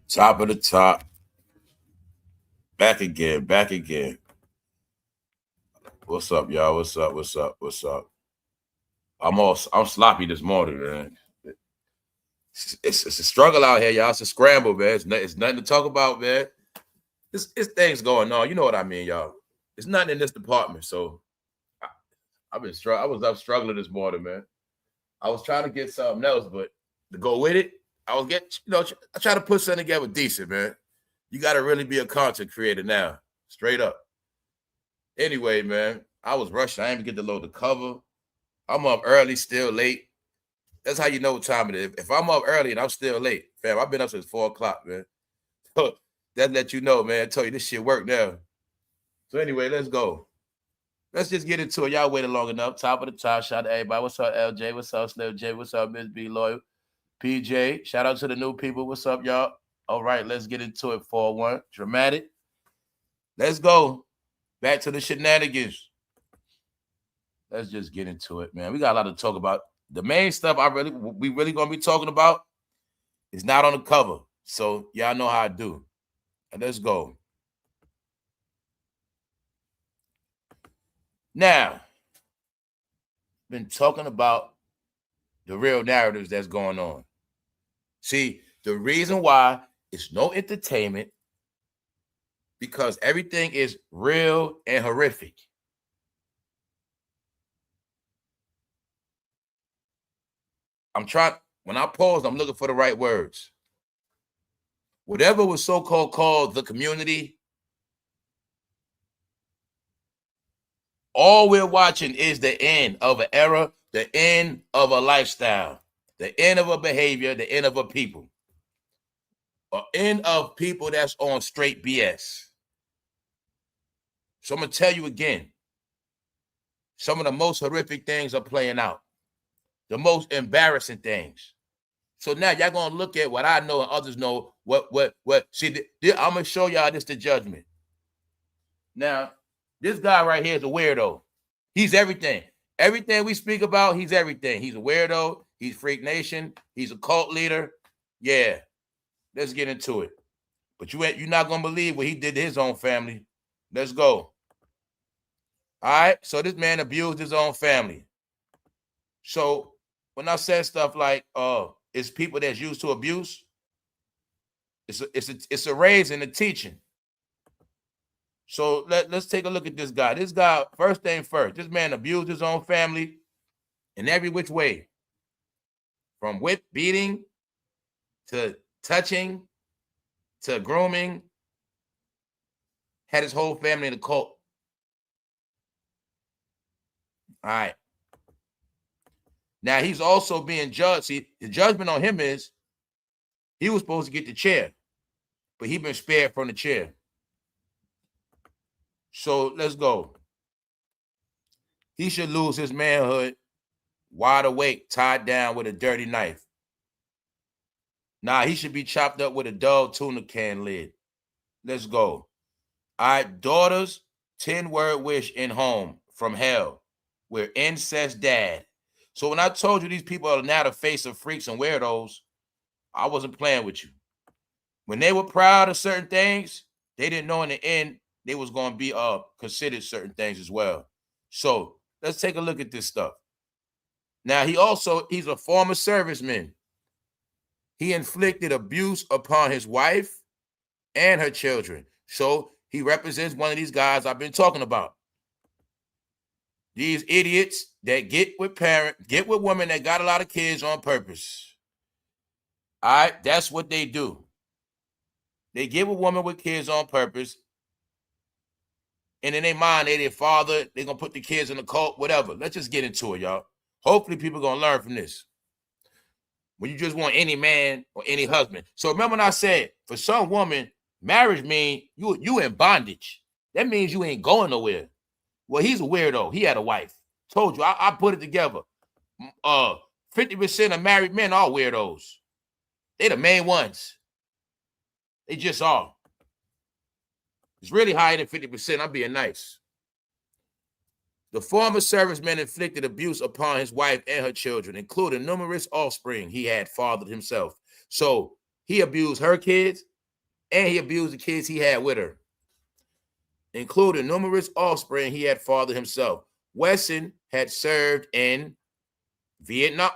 Top of the top. Back again, back again. What's up, y'all? What's up? What's up? What's up? I'm sloppy this morning, man. It's a struggle out here, y'all. It's a scramble, man. It's nothing to talk about, man. It's things going on. You know what I mean, y'all. It's nothing in this department. So I've been struggling. I was up struggling this morning, man. I was trying to get something else, but to go with it, I was getting, I try to put something together decent, man. You got to really be a content creator now, straight up. Anyway, man, I was rushing. I didn't even get to load the cover. I'm up early, still late. That's how you know what time it is. If I'm up early and I'm still late, fam, I've been up since 4 o'clock, man. So that let you know, man. I told you this shit work now. So anyway, let's go. Let's just get into it. Y'all waited long enough. Top of the top. Shout out to everybody. What's up, LJ? What's up, Slim J? What's up, Miss B Loyal? PJ. Shout out to the new people. What's up, y'all? All right, let's get into it. 4-1. Dramatic. Let's go. Back to the shenanigans. Let's just get into it, man. We got a lot to talk about. The main stuff we really gonna be talking about is not on the cover. So y'all know how I do. And let's go. Now, been talking about the real narratives that's going on. See, the reason why it's no entertainment, because everything is real and horrific. When I pause, I'm looking for the right words. Whatever was so-called called the community, all we're watching is the end of an era, the end of a lifestyle, the end of a behavior, the end of a people, or end of people that's on straight BS. So I'm going to tell you again, some of the most horrific things are playing out, the most embarrassing things. So now y'all going to look at what I know and others know. See, I'm going to show y'all this, the judgment. Now, this guy right here is a weirdo. He's everything. Everything we speak about, he's everything. He's a weirdo. He's Freak Nation. He's a cult leader. Yeah, let's get into it. But you're not going to believe what he did to his own family. Let's go. All right, so this man abused his own family. So when I said stuff like, it's people that's used to abuse, it's a raise in the teaching. So let's take a look at this guy. This guy, first thing first, this man abused his own family in every which way. From whip beating to touching to grooming. Had his whole family in a cult. All right. Now he's also being judged. See, the judgment on him is he was supposed to get the chair, but he's been spared from the chair. So let's go. He should lose his manhood, wide awake, tied down with a dirty knife. Nah, he should be chopped up with a dull tuna can lid. Let's go. All right, daughters, 10-word wish in home from hell. We're incest dad. So when I told you these people are now the face of freaks and weirdos, I wasn't playing with you. When they were proud of certain things, they didn't know in the end they was going to be considered certain things as well. So let's take a look at this stuff. Now, he's a former serviceman. He inflicted abuse upon his wife and her children. So he represents one of these guys I've been talking about. These idiots that get with women that got a lot of kids on purpose. All right, that's what they do. They get with women with kids on purpose. And in their mind, they their father, they're going to put the kids in the cult, whatever. Let's just get into it, y'all. Hopefully people are going to learn from this. When you just want any man or any husband. So remember when I said, for some woman, marriage means you in bondage. That means you ain't going nowhere. Well, he's a weirdo. He had a wife. Told you, I put it together. 50% of married men are weirdos. They the main ones. They just are. It's really higher than 50%. I'm being nice. The former serviceman inflicted abuse upon his wife and her children, including numerous offspring he had fathered himself. So he abused her kids, and he abused the kids he had with her, including numerous offspring he had fathered himself. Wesson had served in Vietnam.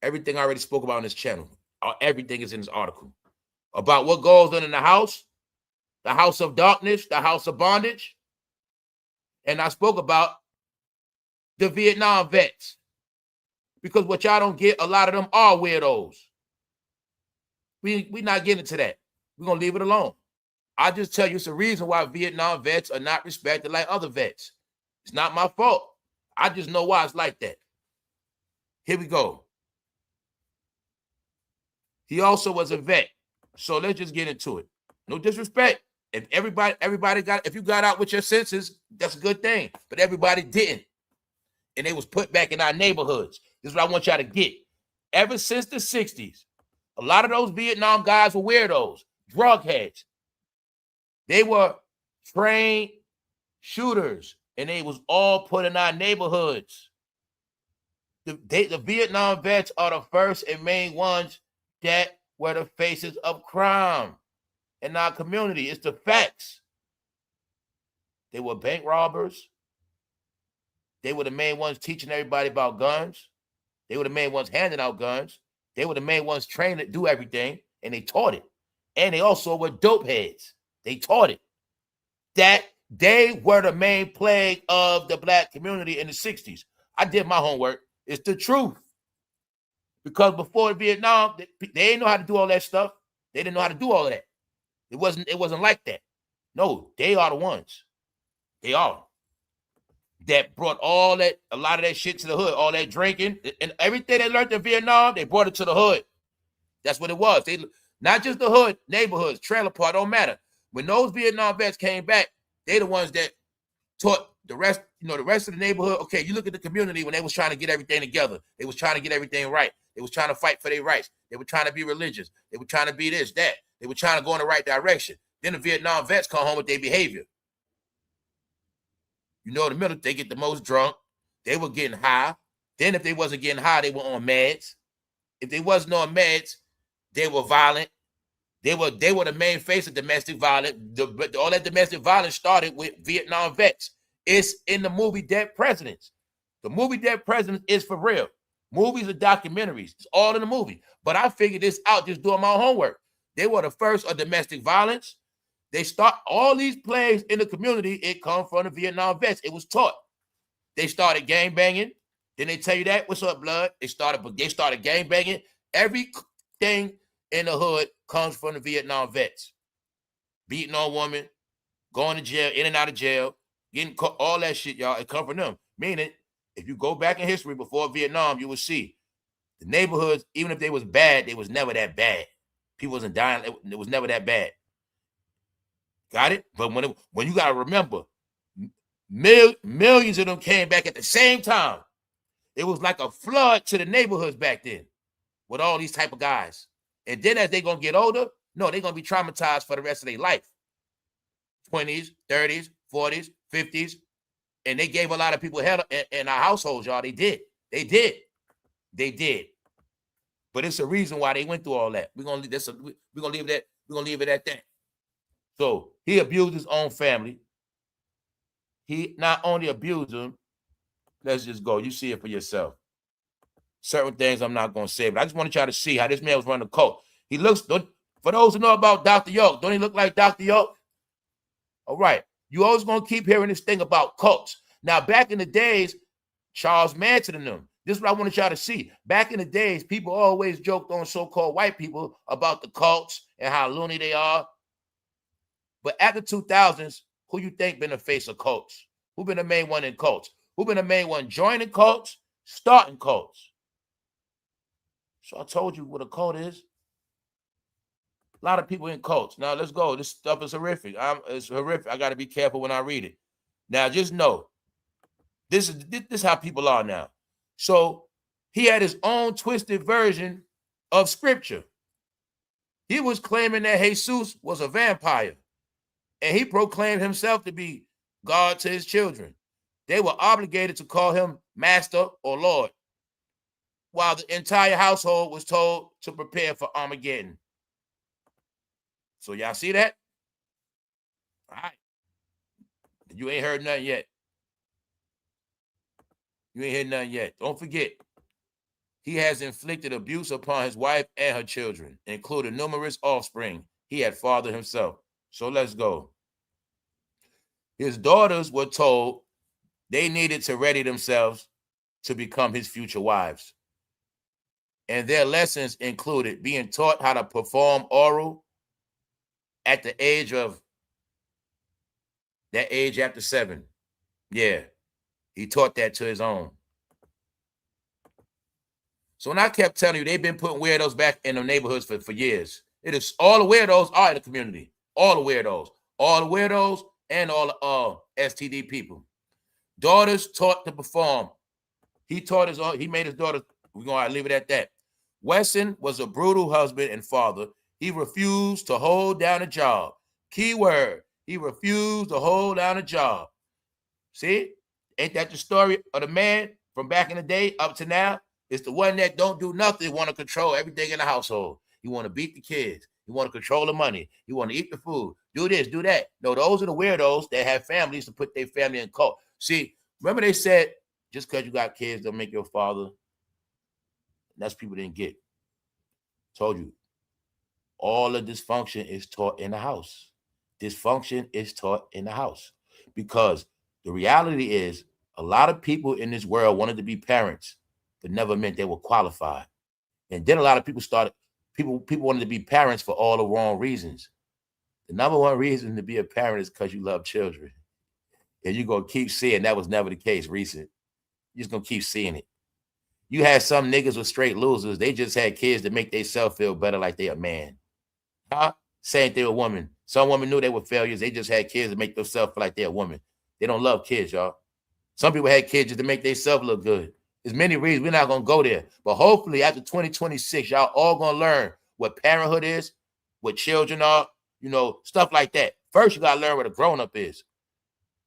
Everything I already spoke about on this channel. Everything is in this article about what goes on in the house of darkness, the house of bondage. And I spoke about the Vietnam vets, because what y'all don't get, a lot of them are weirdos. We not getting into that. We're going to leave it alone. I just tell you it's a reason why Vietnam vets are not respected like other vets. It's not my fault. I just know why it's like that. Here we go. He also was a vet. So let's just get into it. No disrespect. If if you got out with your senses, that's a good thing. But everybody didn't. And they was put back in our neighborhoods. This is what I want y'all to get. Ever since the 60s, a lot of those Vietnam guys were weirdos, drug heads. They were trained shooters, and they was all put in our neighborhoods. The Vietnam vets are the first and main ones that were the faces of crime in our community. It's the facts. They were bank robbers. They were the main ones teaching everybody about guns. They were the main ones handing out guns. They were the main ones trained to do everything, and they taught it. And they also were dope heads. They taught it. That they were the main plague of the black community in the 60s. I did my homework. It's the truth. Because before Vietnam, they didn't know how to do all that stuff. They didn't know how to do all of that. It wasn't like that. No, they are the ones. They are. That brought a lot of that shit to the hood, all that drinking, and everything they learned in Vietnam, they brought it to the hood. That's what it was. They not just the hood, neighborhoods, trailer park, don't matter. When those Vietnam vets came back, they the ones that taught the rest, the rest of the neighborhood. Okay, you look at the community when they was trying to get everything together. They was trying to get everything right. They was trying to fight for their rights. They were trying to be religious. They were trying to be this, that. They were trying to go in the right direction. Then the Vietnam vets come home with their behavior. In the middle, they get the most drunk. They were getting high. Then if they wasn't getting high, they were on meds. If they wasn't on meds, they were violent. They were the main face of domestic violence. All that domestic violence started with Vietnam vets. It's in the movie Dead Presidents. The movie Dead Presidents is for real. Movies are documentaries. It's all in the movie. But I figured this out just doing my homework. They were the first of domestic violence. They start all these plagues in the community. It come from the Vietnam vets. It was taught. They started gang banging. Then they tell you that. What's up, blood? They started gang banging. Everything in the hood comes from the Vietnam vets. Beating on women, going to jail, in and out of jail, getting caught, all that shit, y'all. It come from them. Meaning, if you go back in history before Vietnam, you will see the neighborhoods, even if they was bad, they was never that bad. People wasn't dying. It was never that bad. Got it? But when you got to remember, millions of them came back at the same time. It was like a flood to the neighborhoods back then with all these type of guys. And then as they're going to get older, no, they're going to be traumatized for the rest of their life. 20s, 30s, 40s, 50s. And they gave a lot of people hell in our households, y'all. They did. But it's a reason why they went through all that. We're gonna leave it at that. So he abused his own family. He not only abused them, let's just go. You see it for yourself. Certain things I'm not gonna say, but I just wanted y'all to see how this man was running a cult. He looks, for those who know about Dr. York, don't he look like Dr. York? All right. You always gonna keep hearing this thing about cults. Now, back in the days, Charles Manson and them, this is what I wanted y'all to see. Back in the days, people always joked on so-called white people about the cults and how loony they are. But at the 2000s, who you think been the face of cults? Who been the main one in cults? Who been the main one joining cults, starting cults? So I told you what a cult is. A lot of people in cults. Now let's go. This stuff is horrific. It's horrific. I got to be careful when I read it. Now just know, this is how people are now. So he had his own twisted version of scripture. He was claiming that Jesus was a vampire, and he proclaimed himself to be God to his children. They were obligated to call him master or Lord, while the entire household was told to prepare for Armageddon. So y'all see that? All right. You ain't heard nothing yet. You ain't heard nothing yet. Don't forget, he has inflicted abuse upon his wife and her children, including numerous offspring he had fathered himself. So let's go. His daughters were told they needed to ready themselves to become his future wives. And their lessons included being taught how to perform oral at the age of that age after 7. Yeah, he taught that to his own. So when I kept telling you, they've been putting weirdos back in the neighborhoods for years. It is all the weirdos are in the community. All the weirdos. All the weirdos and all the STD people. Daughters taught to perform. He made his daughter, we're going to leave it at that. Wesson was a brutal husband and father. He refused to hold down a job. Key word, he refused to hold down a job. See? Ain't that the story of the man from back in the day up to now? It's the one that don't do nothing, want to control everything in the household. He want to beat the kids. He want to control the money. He want to eat the food. Do this, do that. No, those are the weirdos that have families to put their family in cult. See, remember they said, just because you got kids don't make your father. That's people didn't get. Told you. All of dysfunction is taught in the house. Dysfunction is taught in the house. Because the reality is, a lot of people in this world wanted to be parents, but never meant they were qualified. And then a lot of people wanted to be parents for all the wrong reasons. The number one reason to be a parent is because you love children. And you're going to keep seeing that was never the case recent. You're just going to keep seeing it. You had some niggas with straight losers. They just had kids to make themselves feel better like they a man. Huh? Same thing with women. Some women knew they were failures. They just had kids to make themselves feel like they're a woman. They don't love kids, y'all. Some people had kids just to make themselves look good. There's many reasons. We're not going to go there. But hopefully after 2026, y'all all going to learn what parenthood is, what children are, stuff like that. First, you got to learn what a grown-up is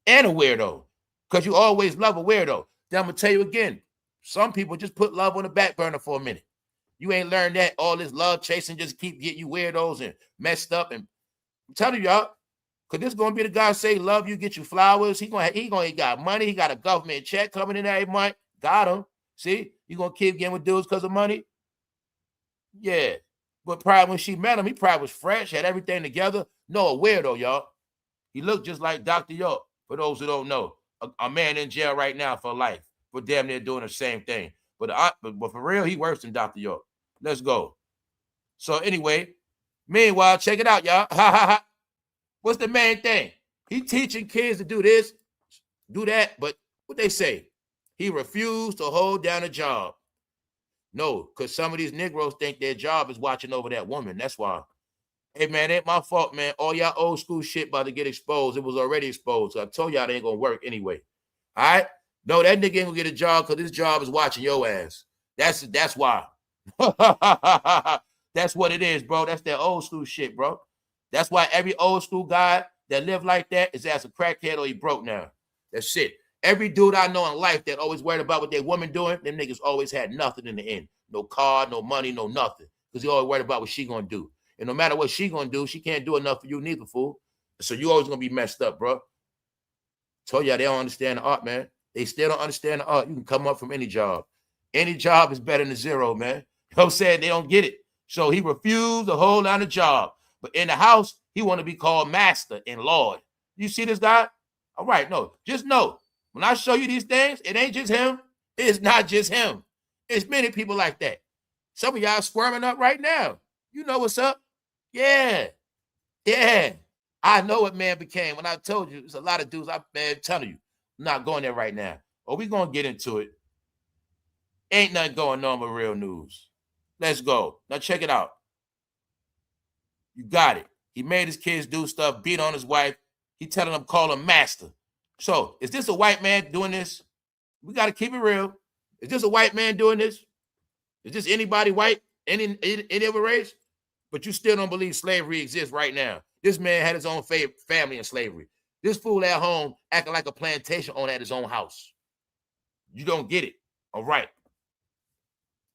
and a weirdo, because you always love a weirdo. Then I'm going to tell you again, some people just put love on the back burner for a minute. You ain't learned that. All this love chasing just keep getting you weirdos and messed up. And I'm telling y'all, because this is going to be the guy say love you, get you flowers. He got money. He got a government check coming in every month. Got him. See, you going to keep getting with dudes because of money? Yeah. But probably when she met him, he probably was fresh, had everything together. No, a weirdo, y'all. He looked just like Dr. York, for those who don't know. A man in jail right now for life. For damn near doing the same thing. But for real, he worse than Dr. York. Let's go. So anyway, meanwhile, check it out, y'all. Ha ha ha. What's the main thing? He teaching kids to do this, do that, but what they say? He refused to hold down a job. No, because some of these Negroes think their job is watching over that woman. That's why. Hey, man, ain't my fault, man. All y'all old school shit about to get exposed. It was already exposed. So I told y'all it ain't going to work anyway. All right? No, that nigga ain't going to get a job because this job is watching your ass. That's why. That's what it is, bro. That's that old school shit, bro. That's why every old school guy that lived like that is as a crackhead or he broke now. That's it. Every dude I know in life that always worried about what their woman doing, them niggas always had nothing in the end. No car, no money, no nothing. Because he always worried about what she gonna do. And no matter what she gonna do, she can't do enough for you neither, fool. So you always gonna be messed up, bro. Told y'all they don't understand the art, man. They still don't understand the art. You can come up from any job. Any job is better than zero, man. You know what I'm saying? They don't get it. So he refused to hold down a job. But in the house, he want to be called master and Lord. You see this guy? All right, no. Just know, when I show you these things, it ain't just him. It's not just him. It's many people like that. Some of y'all squirming up right now. You know what's up? Yeah. Yeah. I know what man became. When I told you, there's a lot of dudes, I'm telling you, I'm not going there right now. But we're going to get into it. Ain't nothing going on with real news. Let's go. Now check it out. You got it. He made his kids do stuff, beat on his wife. He telling them call him master. So is this a white man doing this? We got to keep it real. Is this a white man doing this? Is this anybody white, any other race? But you still don't believe slavery exists right now. This man had his own family in slavery. This fool at home acting like a plantation owner at his own house. You don't get it. All right.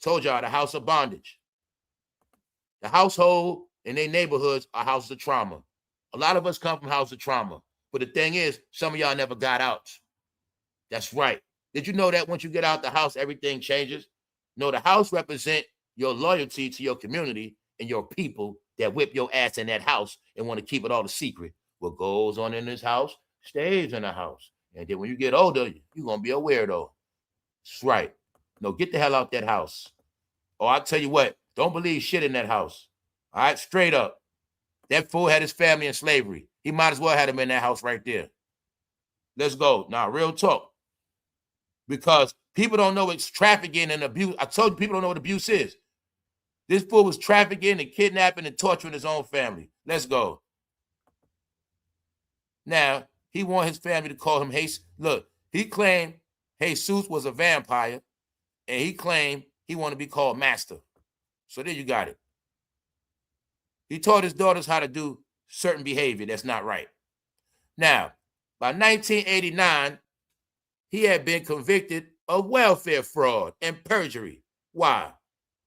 Told y'all the house of bondage. The household in their neighborhoods are houses of trauma. A lot of us come from houses of trauma. But the thing is, some of y'all never got out. That's right. Did you know that once you get out the house, everything changes? No, the house represents your loyalty to your community and your people that whip your ass in that house and want to keep it all a secret. What goes on in this house stays in the house. And then when you get older, you're going to be a weirdo. That's right. No, get the hell out that house. Or I'll tell you what, don't believe shit in that house. All right, straight up. That fool had his family in slavery. He might as well have him in that house right there. Let's go. Now, real talk. Because people don't know it's trafficking and abuse. I told you people don't know what abuse is. This fool was trafficking and kidnapping and torturing his own family. Let's go. Now, he want his family to call him Jesus. Look, he claimed Jesus was a vampire, and he claimed he wanted to be called master. So there you got it. He taught his daughters how to do certain behavior that's not right. Now, by 1989, he had been convicted of welfare fraud and perjury. Why?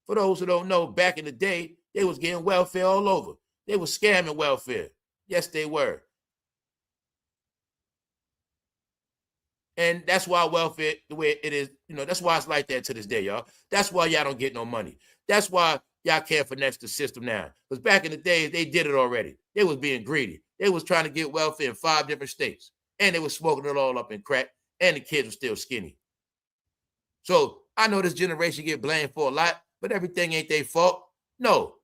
For those who don't know, back in the day, they was getting welfare all over. They were scamming welfare. Yes, they were. And that's why welfare, the way it is, that's why it's like that to this day, y'all. That's why y'all don't get no money. That's why y'all can't finesse the system now. Because back in the day, they did it already. They was being greedy. They was trying to get welfare in 5 different states. And they was smoking it all up in crack. And the kids were still skinny. So I know this generation get blamed for a lot, but everything ain't their fault. No,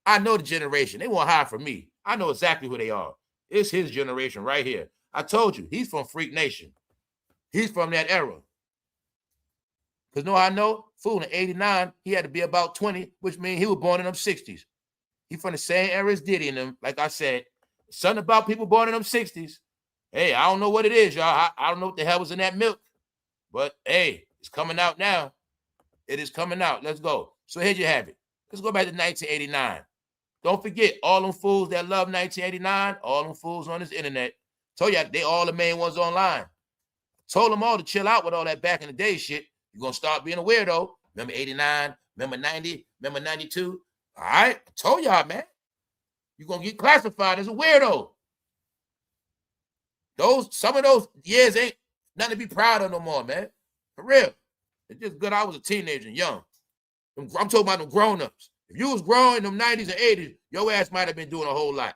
I know the generation. They won't hide from me. I know exactly who they are. It's his generation right here. I told you, he's from Freak Nation. He's from that era. Because I know, fool, in 89, he had to be about 20, which means he was born in them 60s. He from the same era as Diddy and them. Like I said, something about people born in them 60s. Hey, I don't know what it is, y'all. I don't know what the hell was in that milk. But, hey, it's coming out now. It is coming out. Let's go. So here you have it. Let's go back to 1989. Don't forget, all them fools that love 1989, all them fools on this internet. Told you, they all the main ones online. Told them all to chill out with all that back in the day shit. You're going to start being a weirdo. Remember 89? Remember 90? Remember 92? All right? I told y'all, man. You're going to get classified as a weirdo. Some of those years ain't nothing to be proud of no more, man. For real. It's just good I was a teenager and young. I'm talking about them grown-ups. If you was growing in them 90s and 80s, your ass might have been doing a whole lot.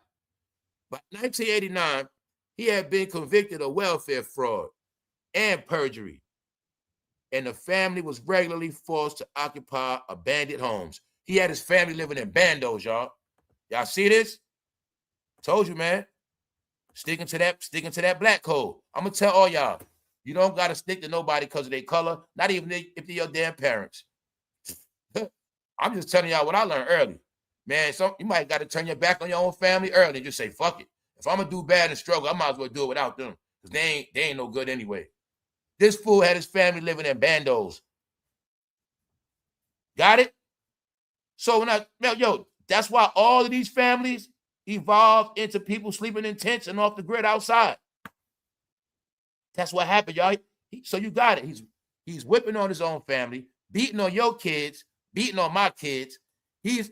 By 1989, he had been convicted of welfare fraud and perjury. And the family was regularly forced to occupy abandoned homes. He had his family living in bandos, y'all. Y'all see this? Told you, man. Sticking to that black code. I'm going to tell all y'all, you don't got to stick to nobody because of their color, not even if they're your damn parents. I'm just telling y'all what I learned early. Man, you might got to turn your back on your own family early and just say, fuck it. If I'm going to do bad and struggle, I might as well do it without them because they ain't no good anyway. This fool had his family living in bandos. Got it? So that's why all of these families evolved into people sleeping in tents and off the grid outside. That's what happened, y'all. So you got it. He's whipping on his own family, beating on your kids, beating on my kids. He's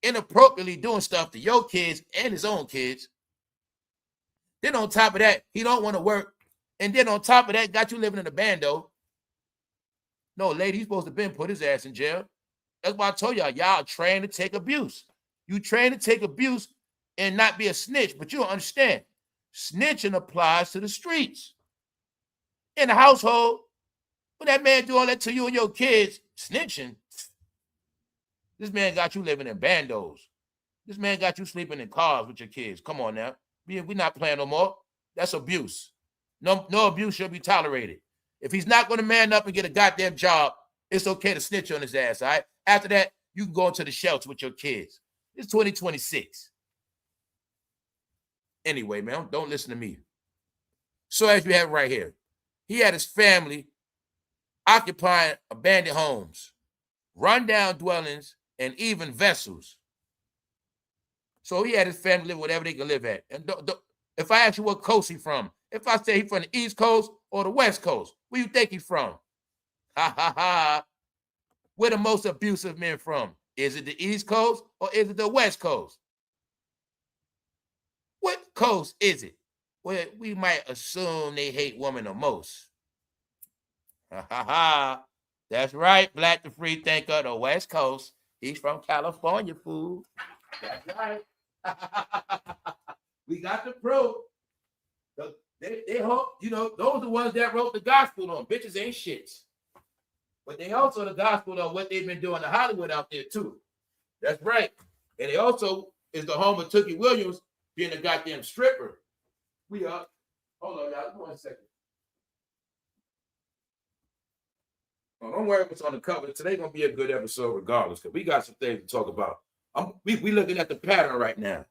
inappropriately doing stuff to your kids and his own kids. Then on top of that, he don't want to work. And then on top of that, got you living in a bando. No, lady, he's supposed to been put his ass in jail. That's why I told y'all trained to take abuse. You train to take abuse and not be a snitch, but you don't understand. Snitching applies to the streets. In the household, when that man do all that to you and your kids, snitching, this man got you living in bandos. This man got you sleeping in cars with your kids. Come on now. We're not playing no more. That's abuse. No abuse should be tolerated. If he's not going to man up and get a goddamn job, it's okay to snitch on his ass, all right? After that, you can go into the shelter with your kids. It's 2026. Anyway, man, don't listen to me. So as you have right here, he had his family occupying abandoned homes, rundown dwellings, and even vessels. So he had his family live wherever they could live at. And if I ask you what coast he from, if I say he's from the East Coast or the West Coast, where you think he's from? Ha, ha, ha. Where the most abusive men from? Is it the East Coast or is it the West Coast? What coast is it? Well, we might assume they hate women the most. Ha ha ha. That's right, Black the Free Thinker, the West Coast. He's from California, fool. That's right. We got the proof. They hope, those are the ones that wrote the gospel on. Bitches ain't shits. But they also the gospel on what they've been doing in Hollywood out there, too. That's right. And they also is the home of Tookie Williams being a goddamn stripper. We are. Hold on, y'all. 1 second. Oh, don't worry what's on the cover. Today's going to be a good episode regardless, because we got some things to talk about. We looking at the pattern right now.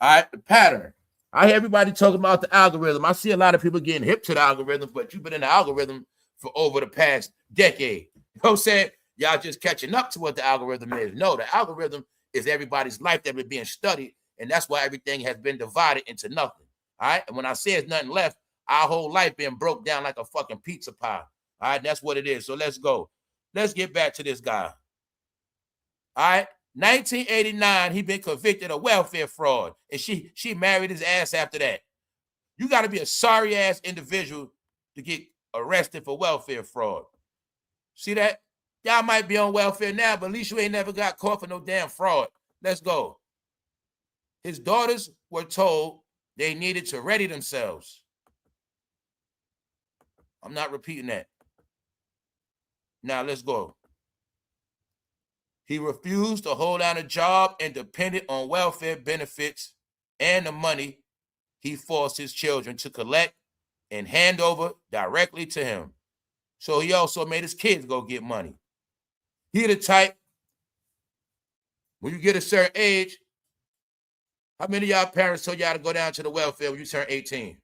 All right, the pattern. I hear everybody talking about the algorithm. I see a lot of people getting hip to the algorithm, but you've been in the algorithm for over the past decade. You know what I'm saying? Y'all just catching up to what the algorithm is. No, the algorithm is everybody's life that been being studied, and that's why everything has been divided into nothing. All right? And when I say it's nothing left, our whole life being broke down like a fucking pizza pie. All right? That's what it is. So let's go. Let's get back to this guy. All right? 1989, he been convicted of welfare fraud, and she married his ass after that. You got to be a sorry ass individual to get arrested for welfare fraud. See that? Y'all might be on welfare now, but at least you ain't never got caught for no damn fraud. Let's go. His daughters were told they needed to ready themselves. I'm not repeating that. Now let's go. He refused to hold down a job and depended on welfare benefits and the money he forced his children to collect and hand over directly to him. So he also made his kids go get money. He the type, when you get a certain age, how many of y'all parents told y'all to go down to the welfare when you turn 18?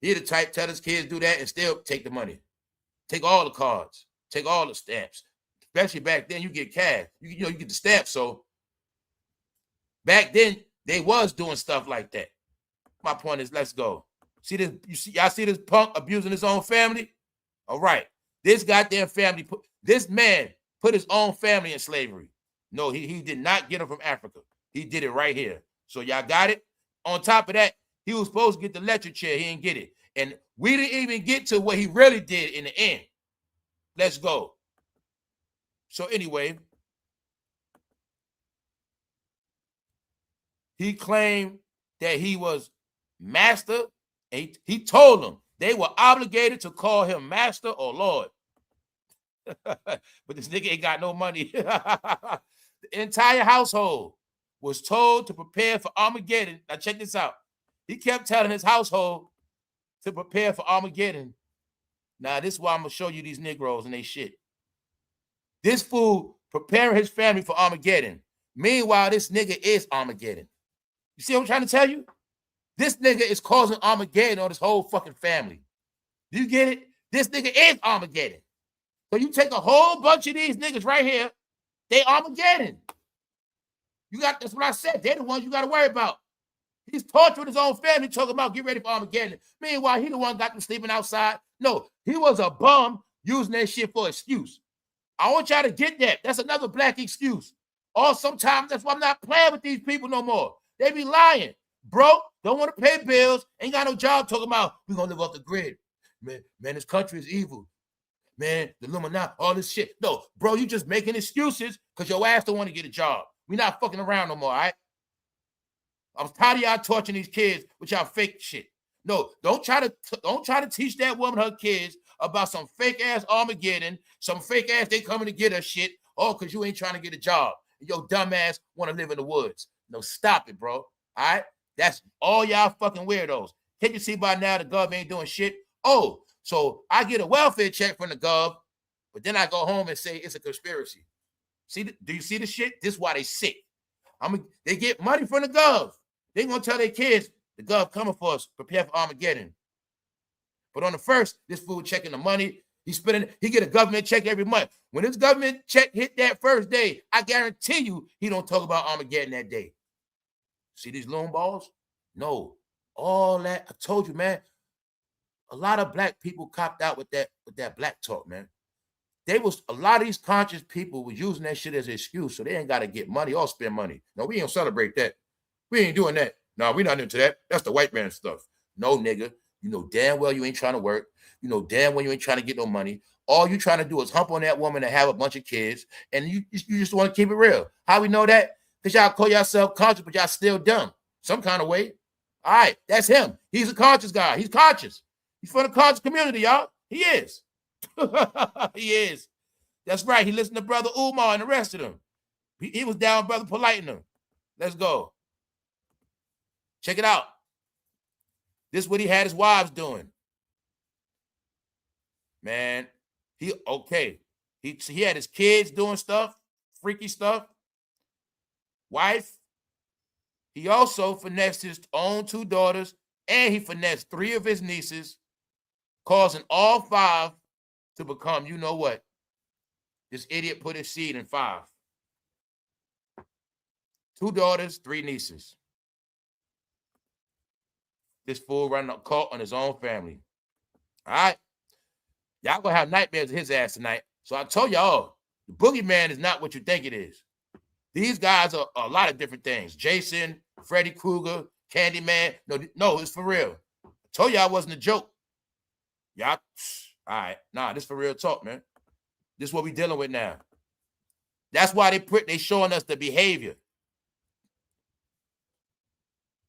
He the type, tell his kids do that and still take the money. Take all the cards. Take all the stamps. Especially back then, you get cash. You get the stamps. So back then, they was doing stuff like that. My point is, let's go. See this? Y'all see this punk abusing his own family? All right. This goddamn family, this man put his own family in slavery. No, he did not get them from Africa. He did it right here. So y'all got it? On top of that, he was supposed to get the lecture chair. He didn't get it. And we didn't even get to what he really did in the end. Let's go. So anyway, he claimed that he was master. And he told them they were obligated to call him master or Lord. But this nigga ain't got no money. The entire household was told to prepare for Armageddon. Now check this out. He kept telling his household to prepare for Armageddon. Now this is why I'm going to show you these Negroes and they shit. This fool preparing his family for Armageddon. Meanwhile, this nigga is Armageddon. You see what I'm trying to tell you? This nigga is causing Armageddon on his whole fucking family. Do you get it? This nigga is Armageddon. So you take a whole bunch of these niggas right here, they Armageddon. That's what I said. They're the ones you got to worry about. He's torturing his own family, talking about get ready for Armageddon. Meanwhile, he the one got them sleeping outside. No, he was a bum using that shit for excuse. I want y'all to get that. That's another black excuse. Or sometimes that's why I'm not playing with these people no more. They be lying. Broke, don't want to pay bills, ain't got no job, talking about we're going to live off the grid. Man, this country is evil. Man, the Illuminati, all this shit. No, bro, you just making excuses because your ass don't want to get a job. We not fucking around no more, all right? I'm tired of y'all torturing these kids with y'all fake shit. No, don't try to teach that woman her kids about some fake ass Armageddon, some fake ass they coming to get her shit, because you ain't trying to get a job. Your dumb ass want to live in the woods. No, stop it, bro. All right? That's all y'all fucking weirdos. Can't you see by now the gov ain't doing shit? Oh, so I get a welfare check from the gov, but then I go home and say it's a conspiracy. See, do you see the shit? This is why they sick. They get money from the gov. They gonna tell their kids the gov coming for us, prepare for Armageddon. But on the first, this fool checking the money. He get a government check every month. When his government check hit that first day, I guarantee you he don't talk about Armageddon that day. See these loon balls? No. All that, I told you, man. A lot of black people copped out with that black talk, man. A lot of these conscious people was using that shit as an excuse, so they ain't got to get money or spend money. No, we ain't celebrate that. We ain't doing that. No, we not into that. That's the white man stuff. No, nigga. You know damn well you ain't trying to work. You know damn well you ain't trying to get no money. All you trying to do is hump on that woman and have a bunch of kids, and you just want to keep it real. How we know that? Because y'all call yourself conscious, but y'all still dumb. Some kind of way. All right, that's him. He's a conscious guy. He's conscious. He's from the conscious community, y'all. He is. He is. That's right. He listened to Brother Umar and the rest of them. He was down Brother Polite in them. Let's go. Check it out. This is what he had his wives doing. Man, he had his kids doing stuff, freaky stuff. Wife. He also finessed his own 2 daughters, and he finessed 3 of his nieces, causing all 5 to become, you know what? This idiot put his seed in 5. 2 daughters, 3 nieces. This fool running a cult on his own family. All right. Y'all gonna have nightmares of his ass tonight. So I told y'all, the boogeyman is not what you think it is. These guys are a lot of different things. Jason, Freddy Krueger, Candyman. No, it's for real. I told y'all it wasn't a joke. Y'all, all right. Nah, this for real talk, man. This is what we dealing with now. That's why they showing us the behavior.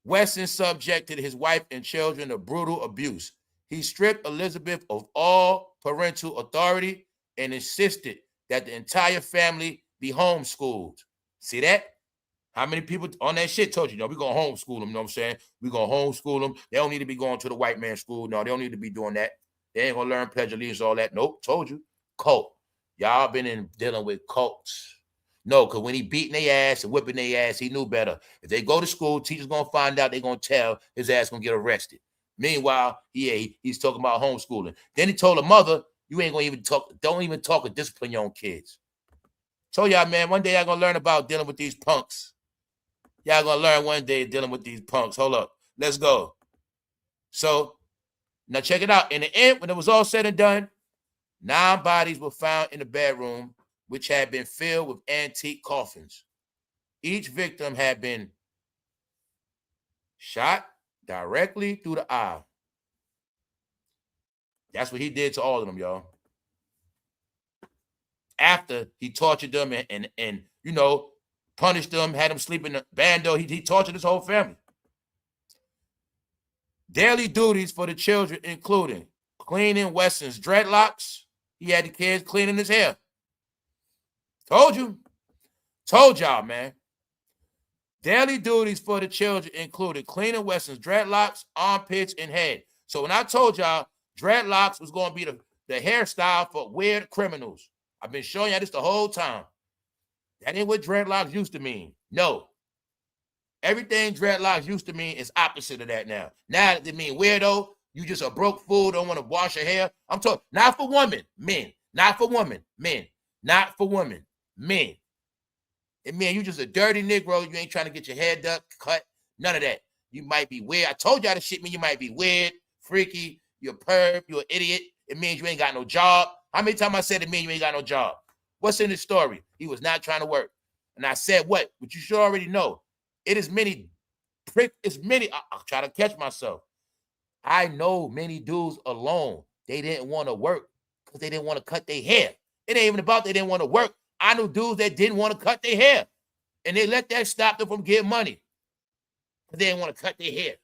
Weston subjected his wife and children to brutal abuse. He stripped Elizabeth of all parental authority and insisted that the entire family be homeschooled. See that? How many people on that shit told you, no, we're going to homeschool them, you know what I'm saying? We're going to homeschool them. They don't need to be going to the white man school. No, they don't need to be doing that. They ain't going to learn pledge allegiance, all that. Nope, told you. Cult. Y'all been dealing with cults. No, because when he beating their ass and whipping their ass, he knew better. If they go to school, teachers going to find out, they're going to tell his ass going to get arrested. Meanwhile, he's talking about homeschooling. Then he told the mother, you ain't going to even talk, don't even talk or discipline your own kids. Told y'all, man, one day y'all going to learn about dealing with these punks. Y'all going to learn one day dealing with these punks. Hold up. Let's go. So, now check it out. In the end, when it was all said and done, 9 bodies were found in the bedroom, which had been filled with antique coffins. Each victim had been shot directly through the eye. That's what he did to all of them, y'all. After he tortured them and you know, punished them, had them sleep in the bando, he tortured his whole family. Daily duties for the children including cleaning Weston's dreadlocks. He had the kids cleaning his hair. Told you. Told y'all, man. Daily duties for the children included cleaning Weston's dreadlocks, armpits, and head. So when I told y'all dreadlocks was going to be the hairstyle for weird criminals, I've been showing y'all this the whole time. That ain't what dreadlocks used to mean. No. Everything dreadlocks used to mean is opposite of that now. Now they mean weirdo. You just a broke fool, don't want to wash your hair. I'm talking, not for women, men. Not for women, men. Not for women, men. And man, you just a dirty Negro. You ain't trying to get your hair done, cut, none of that. You might be weird. I told y'all this shit mean you might be weird, freaky, you're a perv, you're an idiot. It means you ain't got no job. How many times I said it means you ain't got no job? What's in the story? He was not trying to work. And I said what? But you should already know. It is many, I'll try to catch myself. I know many dudes alone, they didn't want to work because they didn't want to cut their hair. It ain't even about they didn't want to work. I knew dudes that didn't want to cut their hair. And they let that stop them from getting money. Because they didn't want to cut their hair.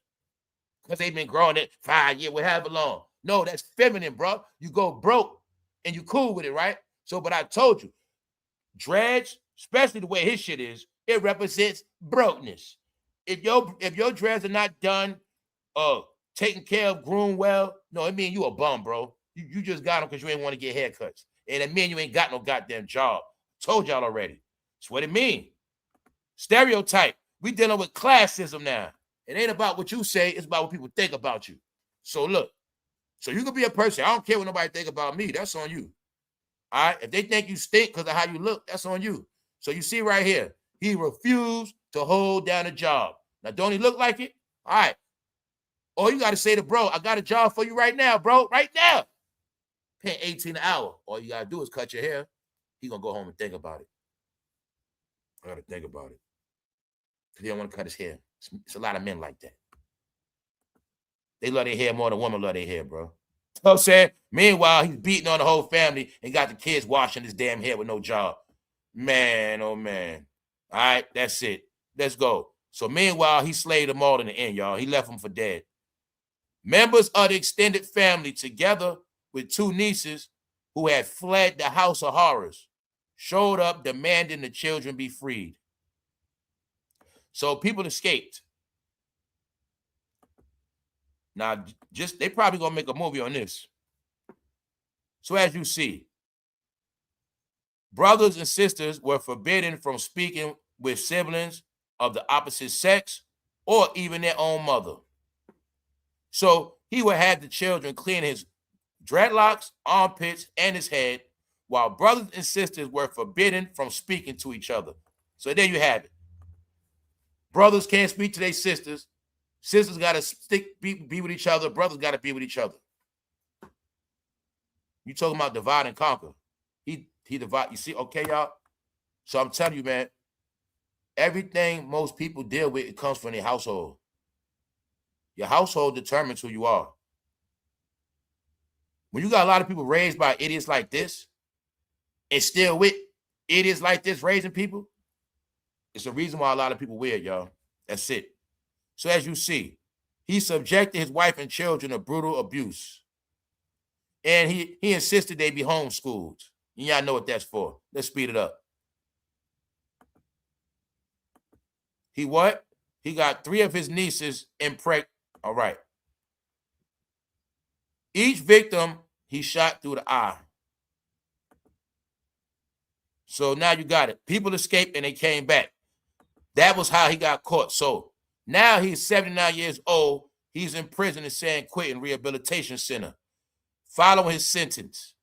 Because they've been growing it 5 years, whatever long. No, that's feminine, bro. You go broke and you cool with it, right? So, but I told you, dreads, especially the way his shit is, it represents brokenness. If your dreads are not done, taken care of, groomed well, no, it mean you a bum, bro. You just got them because you ain't want to get haircuts. And it mean you ain't got no goddamn job. Told y'all already. That's what it mean. Stereotype. We dealing with classism now. It ain't about what you say. It's about what people think about you. So look. So you can be a person. I don't care what nobody think about me. That's on you. All right? If they think you stink because of how you look, that's on you. So you see right here. He refused to hold down a job. Now, don't he look like it? All right. Or you got to say to bro, I got a job for you right now, bro. Right now. paying $18 an hour. All you gotta do is cut your hair. He gonna go home and think about it. I gotta think about it. Because he don't want to cut his hair. It's a lot of men like that. They love their hair more than women love their hair, bro. You know what I'm saying? Meanwhile, he's beating on the whole family and got the kids washing his damn hair with no job. Man, oh man. All right, that's it. Let's go. So meanwhile, he slayed them all in the end, y'all. He left them for dead. Members of the extended family, together with 2 nieces who had fled the house of horrors, showed up demanding the children be freed. So people escaped. Now, they probably gonna make a movie on this. So as you see, brothers and sisters were forbidden from speaking with siblings of the opposite sex or even their own mother. So he would have the children clean his dreadlocks, armpits, and his head, while brothers and sisters were forbidden from speaking to each other. So there you have it. Brothers can't speak to their sisters. Sisters got to be with each other. Brothers got to be with each other. You talking about divide and conquer. He divide. You see, okay, y'all? So I'm telling you, man, everything most people deal with, it comes from their household. Your household determines who you are. When you got a lot of people raised by idiots like this, and still with idiots like this raising people, it's the reason why a lot of people weird, y'all. That's it. So as you see, he subjected his wife and children to brutal abuse. And he insisted they be homeschooled. Y'all know what that's for. Let's speed it up. He what? He got 3 of his nieces impregnated. All right. Each victim, he shot through the eye. So now you got it. People escaped and they came back. That was how he got caught. So now he's 79 years old. He's in prison in San Quentin Rehabilitation Center, following his sentence.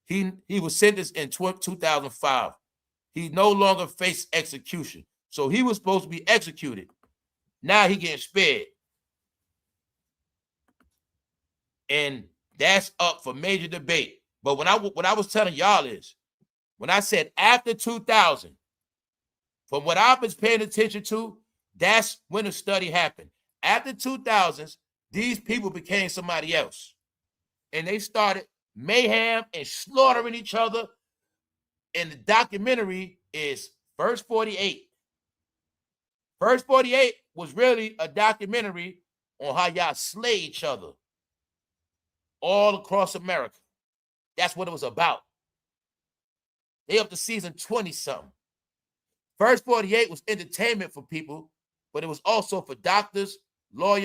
He was sentenced in 2005. He no longer faced execution. So he was supposed to be executed. Now he getting spared. And that's up for major debate. But what I was telling y'all is, when I said after 2000, from what I've been paying attention to, that's when the study happened. After 2000s, these people became somebody else. And they started mayhem and slaughtering each other. And the documentary is First 48. First 48 was really a documentary on how y'all slay each other all across America. That's what it was about. They up to season 20-something. First 48 was entertainment for people, but it was also for doctors, law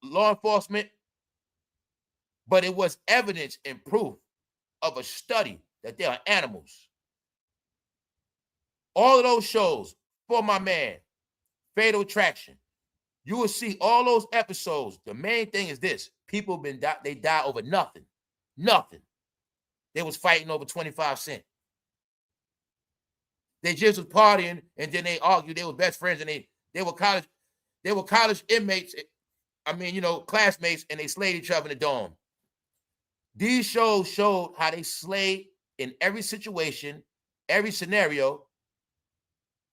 enforcement. But it was evidence and proof of a study that they are animals. All of those shows, For My Man, Fatal Attraction, you will see all those episodes. The main thing is this: people they die over nothing. Nothing. They was fighting over 25 cents. They just was partying and then they argued. They were best friends and they were college inmates. Classmates, and they slayed each other in the dorm. These shows showed how they slay in every situation, every scenario.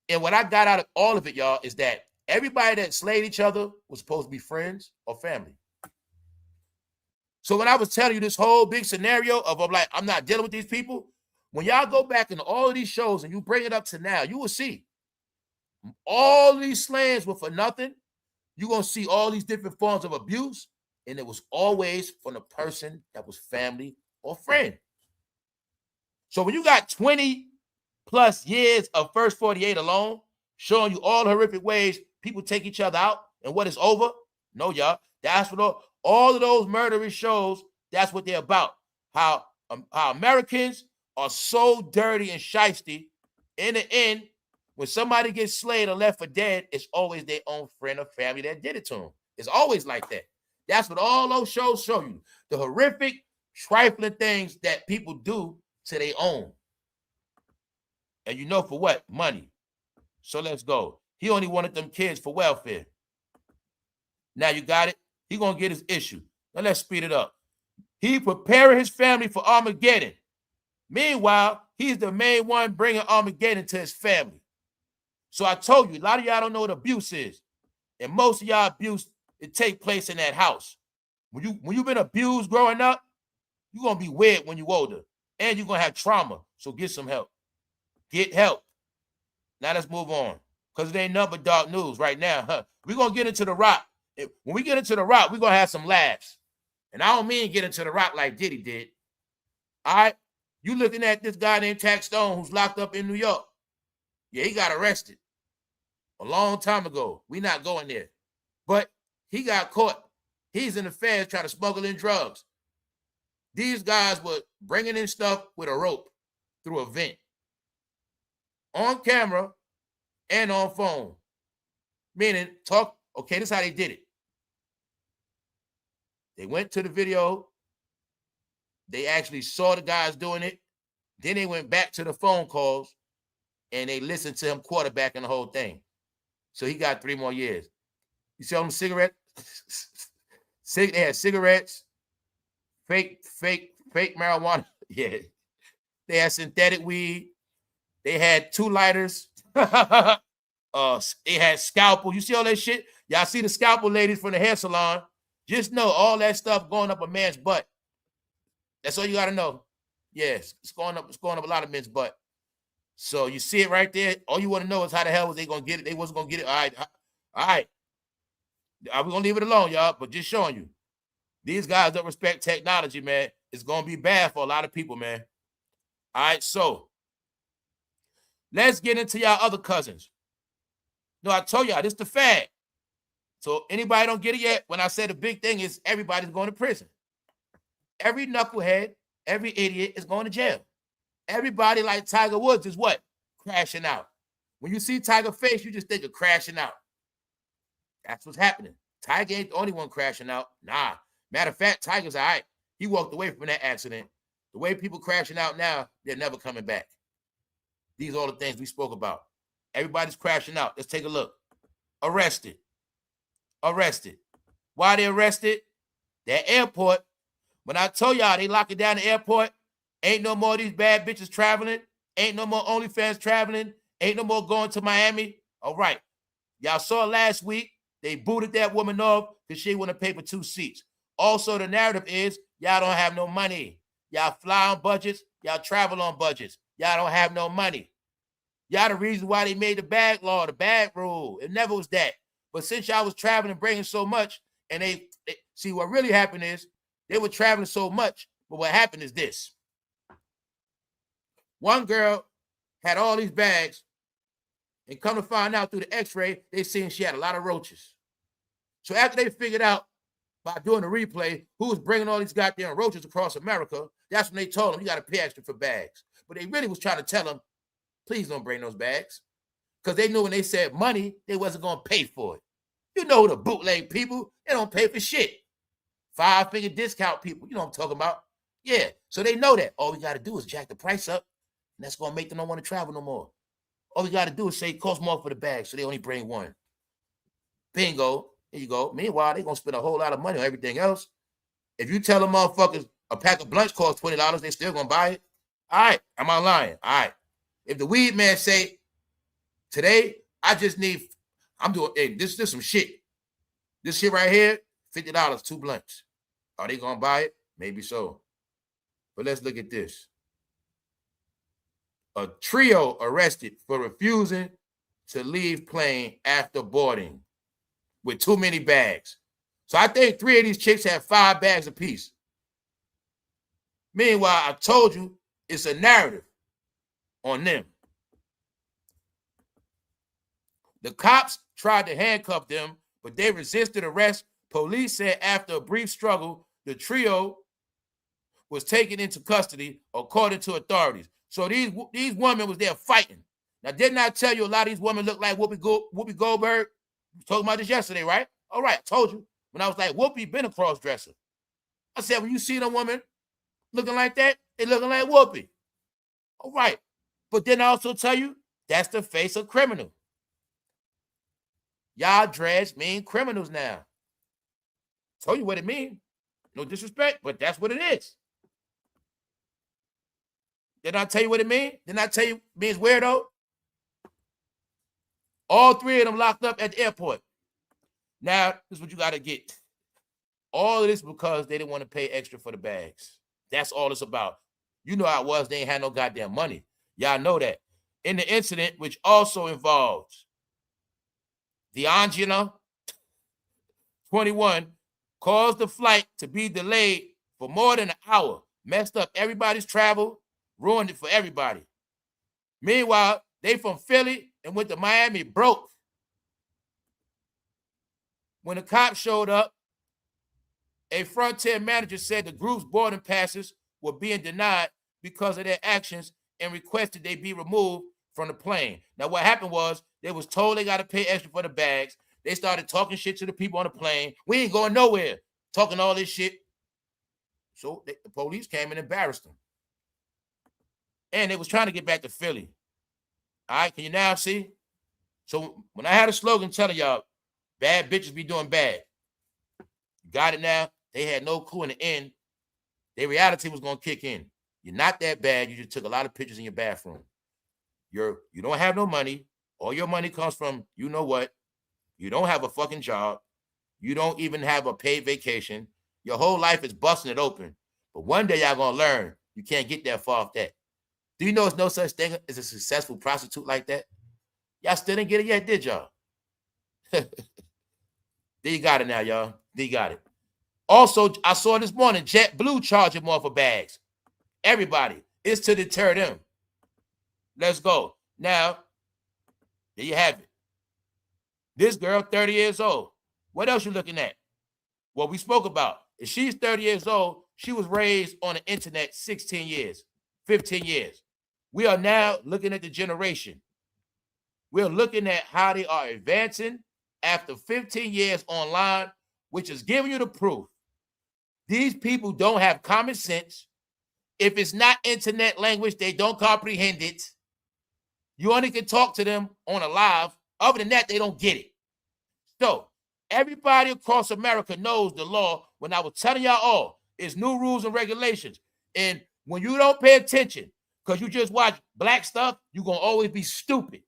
And what I got out of all of it, y'all, is that everybody that slayed each other was supposed to be friends or family. So when I was telling you this whole big scenario of like, I'm not dealing with these people, when y'all go back into all of these shows and you bring it up to now, you will see all these slayings were for nothing. You're going to see all these different forms of abuse, and it was always from the person that was family or friend. So when you got 20 plus years of First 48 alone, showing you all the horrific ways people take each other out and what is over, no, y'all, that's what all of those murderous shows, that's what they're about. How Americans are so dirty and shiesty. In the end, when somebody gets slayed or left for dead, it's always their own friend or family that did it to them. It's always like that. That's what all those shows show you. The horrific, trifling things that people do to their own. And you know for what? Money. So let's go. He only wanted them kids for welfare. Now you got it. He going to get his issue. Now let's speed it up. He preparing his family for Armageddon. Meanwhile, he's the main one bringing Armageddon to his family. So I told you, a lot of y'all don't know what abuse is. And most of y'all abuse, it take place in that house. When you've been abused growing up, you're going to be weird when you're older. And you're going to have trauma. So get some help. Get help. Now let's move on. Because it ain't nothing but dark news right now. Huh? We're going to get into the rock. When we get into the rock, we're going to have some laughs. And I don't mean get into the rock like Diddy did. All right? You looking at this guy named Tax Stone who's locked up in New York. Yeah, he got arrested a long time ago. We not going there. But he got caught. He's in the feds trying to smuggle in drugs. These guys were bringing in stuff with a rope through a vent. On camera and on phone. Meaning, okay, this is how they did it. They went to the video. They actually saw the guys doing it. Then they went back to the phone calls and they listened to him quarterbacking the whole thing. So he got 3 more years. You see all them cigarettes? They had cigarettes, fake marijuana. Yeah. They had synthetic weed. They had 2 lighters. They had scalpel. You see all that shit? Y'all see the scalpel ladies from the hair salon? Just know all that stuff going up a man's butt. That's all you got to know. Yes, it's going up a lot of men's butt. So you see it right there. All you want to know is how the hell was they going to get it? They wasn't going to get it. All right. We're going to leave it alone, y'all, but just showing you. These guys don't respect technology, man. It's going to be bad for a lot of people, man. All right, so let's get into y'all other cousins. No, I told y'all, this the fad. So anybody don't get it yet? When I say the big thing is everybody's going to prison. Every knucklehead, every idiot is going to jail. Everybody like Tiger Woods is what? Crashing out. When you see Tiger face, you just think of crashing out. That's what's happening. Tiger ain't the only one crashing out. Nah. Matter of fact, Tiger's all right. He walked away from that accident. The way people crashing out now, they're never coming back. These are all the things we spoke about. Everybody's crashing out. Let's take a look. Arrested. Why they arrested? That airport. When I told y'all they locking down the airport, ain't no more of these bad bitches traveling. Ain't no more OnlyFans traveling. Ain't no more going to Miami. All right. Y'all saw last week, they booted that woman off because she want to pay for 2 seats. Also, the narrative is y'all don't have no money. Y'all fly on budgets. Y'all travel on budgets. Y'all don't have no money. Y'all the reason why they made the bag law, the bag rule. It never was that. But since y'all was traveling and bringing so much, and they see what really happened is they were traveling so much, but what happened is this. One girl had all these bags, and come to find out through the x-ray, they seen she had a lot of roaches. So after they figured out by doing the replay who was bringing all these goddamn roaches across America, that's when they told them you got to pay extra for bags. But they really was trying to tell them, please don't bring those bags. Because they knew when they said money, they wasn't going to pay for it. You know the bootleg people, they don't pay for shit. 5-figure discount people, you know what I'm talking about. Yeah, so they know that. All we got to do is jack the price up, and that's going to make them not want to travel no more. All we got to do is say it costs more for the bag, so they only bring one. Bingo. There you go. Meanwhile, they're going to spend a whole lot of money on everything else. If you tell them motherfuckers a pack of blunts costs $20, they still going to buy it. All right. Am I lying? All right. If the weed man say, today, I just need, I'm doing, hey, this is some shit. This shit right here, $50, 2 blunts. Are they going to buy it? Maybe so. But let's look at this. A trio arrested for refusing to leave plane after boarding with too many bags. So I think 3 of these chicks had 5 bags apiece. Meanwhile, I told you it's a narrative on them. The cops tried to handcuff them, but they resisted arrest. Police said after a brief struggle, the trio was taken into custody, according to authorities. So these women was there fighting. Now, didn't I tell you a lot of these women look like Whoopi Goldberg? We were talking about this yesterday, right? All right, I told you. When I was like, Whoopi been a cross-dresser. I said, when you see a woman looking like that, they looking like Whoopi. All right. But then I also tell you, that's the face of criminal. Y'all dreads mean criminals now. Told you what it means. No disrespect, but that's what it is. Did I tell you what it means? Didn't I tell you it means weirdo? All three of them locked up at the airport. Now, this is what you got to get. All of this because they didn't want to pay extra for the bags. That's all it's about. You know how it was. They ain't had no goddamn money. Y'all know that. In the incident, which also involves the Angina, 21, caused the flight to be delayed for more than an hour, messed up everybody's travel, ruined it for everybody. Meanwhile, they from Philly and went to Miami broke. When the cops showed up, a Frontier manager said the group's boarding passes were being denied because of their actions and requested they be removed from the plane. Now, what happened was they was told they got to pay extra for the bags. They started talking shit to the people on the plane. We ain't going nowhere, talking all this shit. So the police came and embarrassed them. And they was trying to get back to Philly. All right, can you now see? So when I had a slogan telling y'all, bad bitches be doing bad. You got it now? They had no clue in the end. Their reality was going to kick in. You're not that bad. You just took a lot of pictures in your bathroom. You don't have no money. All your money comes from you know what. You don't have a fucking job. You don't even have a paid vacation. Your whole life is busting it open. But one day y'all going to learn you can't get that far off that. Do you know there's no such thing as a successful prostitute like that? Y'all still didn't get it yet, did y'all? There you got it now, y'all. There you got it. Also, I saw this morning, JetBlue charging more for bags. Everybody. It's to deter them. Let's go. Now, there you have it. This girl, 30 years old. What else you looking at? What we spoke about. If she's 30 years old, she was raised on the internet 16 years, 15 years. We are now looking at the generation. We're looking at how they are advancing after 15 years online, which is giving you the proof. These people don't have common sense. If it's not internet language, they don't comprehend it. You only can talk to them on a live. Other than that, they don't get it. So everybody across America knows the law. When I was telling y'all all, it's new rules and regulations. And when you don't pay attention, because you just watch black stuff, you're going to always be stupid.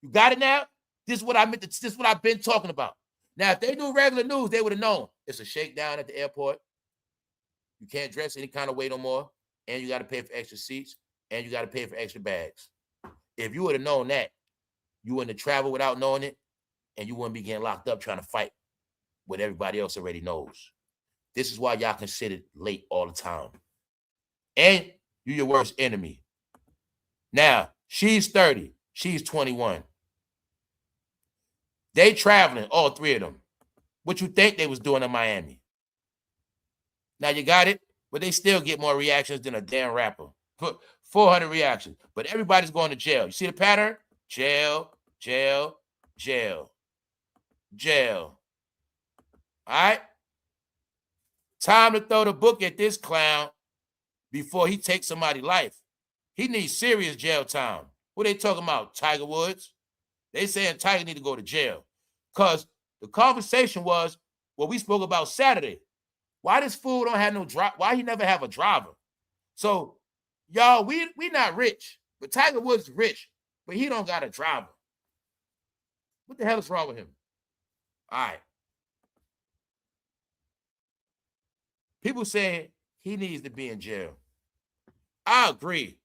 You got it now? This is what I meant. This is what I've been talking about. Now, if they do regular news, they would have known. It's a shakedown at the airport. You can't dress any kind of way no more. And you got to pay for extra seats. And you got to pay for extra bags. If you would have known that, you wouldn't have traveled without knowing it. And you wouldn't be getting locked up trying to fight what everybody else already knows. This is why y'all considered late all the time. And you're your worst enemy. Now, she's 30. She's 21. They traveling, all three of them. What you think they was doing in Miami? Now you got it, but they still get more reactions than a damn rapper. 400 reactions, but everybody's going to jail. You see the pattern? Jail, jail, jail, jail. All right? Time to throw the book at this clown before he takes somebody's life. He needs serious jail time. What they talking about? Tiger Woods? They saying Tiger need to go to jail. Because the conversation was what we spoke about Saturday. Why this fool don't have no driver? Why he never have a driver? So, y'all, we not rich. But Tiger Woods is rich. But he don't got a driver. What the hell is wrong with him? All right. People saying he needs to be in jail. I agree.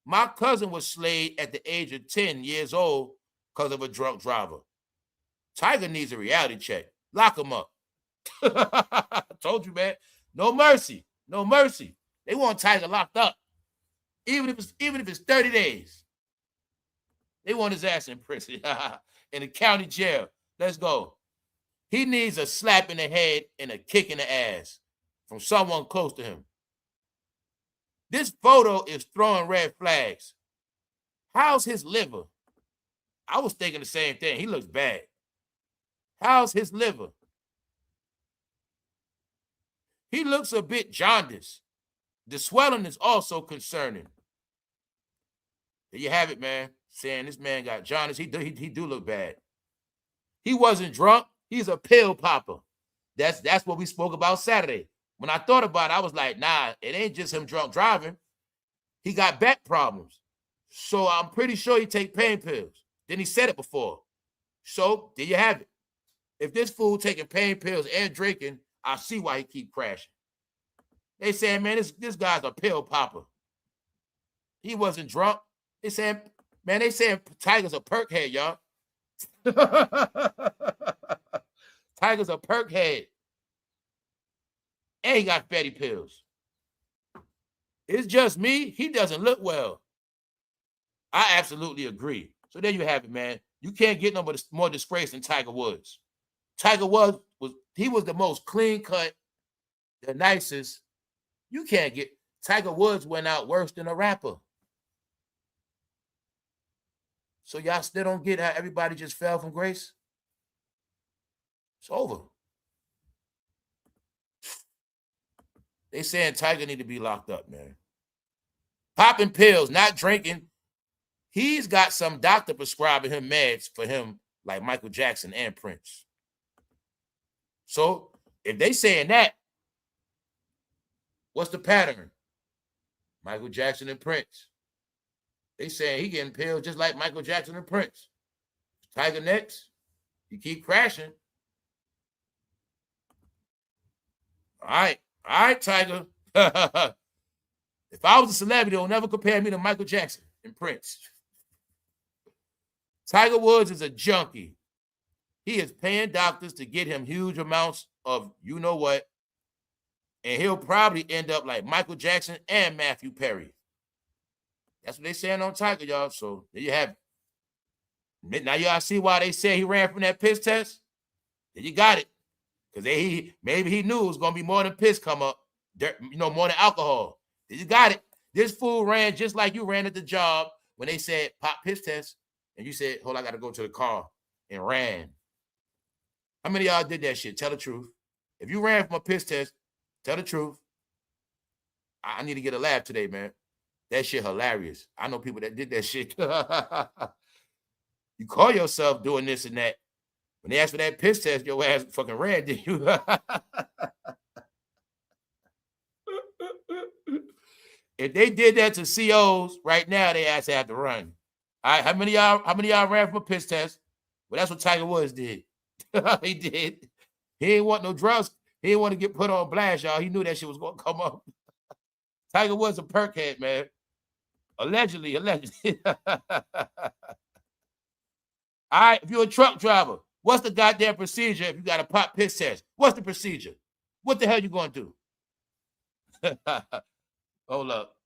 My cousin was slayed at the age of 10 years old because of a drunk driver. Tiger needs a reality check. Lock him up. I told you, man. No mercy. No mercy. They want Tiger locked up. Even if it's 30 days. They want his ass in prison. In the county jail. Let's go. He needs a slap in the head and a kick in the ass from someone close to him. This photo is throwing red flags. How's his liver? I was thinking the same thing. He looks bad. How's his liver? He looks a bit jaundiced. The swelling is also concerning. There you have it, man. Saying this man got jaundice. He do look bad. He wasn't drunk. He's a pill popper. That's what we spoke about Saturday. When I thought about it, I was like, nah, it ain't just him drunk driving. He got back problems. So I'm pretty sure he take pain pills. Then he said it before. So there you have it. If this fool taking pain pills and drinking, I see why he keep crashing. They saying, man, this guy's a pill popper. He wasn't drunk. They saying, man, they saying Tiger's a perk head, y'all. Tiger's a perk head. And he got fatty pills. It's just me. He doesn't look well. I absolutely agree. So there you have it, man. You can't get no more disgrace than Tiger Woods. Tiger Woods was the most clean cut, the nicest. You can't get. Tiger Woods went out worse than a rapper. So y'all still don't get how everybody just fell from grace? It's over. They saying Tiger need to be locked up, man. Popping pills, not drinking. He's got some doctor prescribing him meds for him, like Michael Jackson and Prince. So if they saying that, what's the pattern? Michael Jackson and Prince. They saying he getting pills just like Michael Jackson and Prince. Tiger next. You keep crashing. All right, Tiger. If I was a celebrity, they'll never compare me to Michael Jackson and Prince. Tiger Woods is a junkie. He is paying doctors to get him huge amounts of you know what, and he'll probably end up like Michael Jackson and Matthew Perry. That's what they're saying on Tiger, y'all. So there you have it. Now y'all see why they say he ran from that piss test? Then you got it. Because maybe he knew it was going to be more than piss come up, more than alcohol. Then you got it. This fool ran just like you ran at the job when they said pop piss test. And you said, hold on, I got to go to the car and ran. How many of y'all did that shit? Tell the truth. If you ran from a piss test, tell the truth. I need to get a laugh today, man. That shit hilarious. I know people that did that shit. You call yourself doing this and that. When they asked for that piss test, your ass fucking ran, did you? If they did that to COs right now, they ass have to run. All right, how many of y'all ran from a piss test? Well, that's what Tiger Woods did. He did. He ain't want no drugs. He didn't want to get put on blast, y'all. He knew that shit was going to come up. Tiger Woods a perk head, man. Allegedly. All right, if you're a truck driver, what's the goddamn procedure if you got a pop piss test? What's the procedure? What the hell you going to do? Hold up.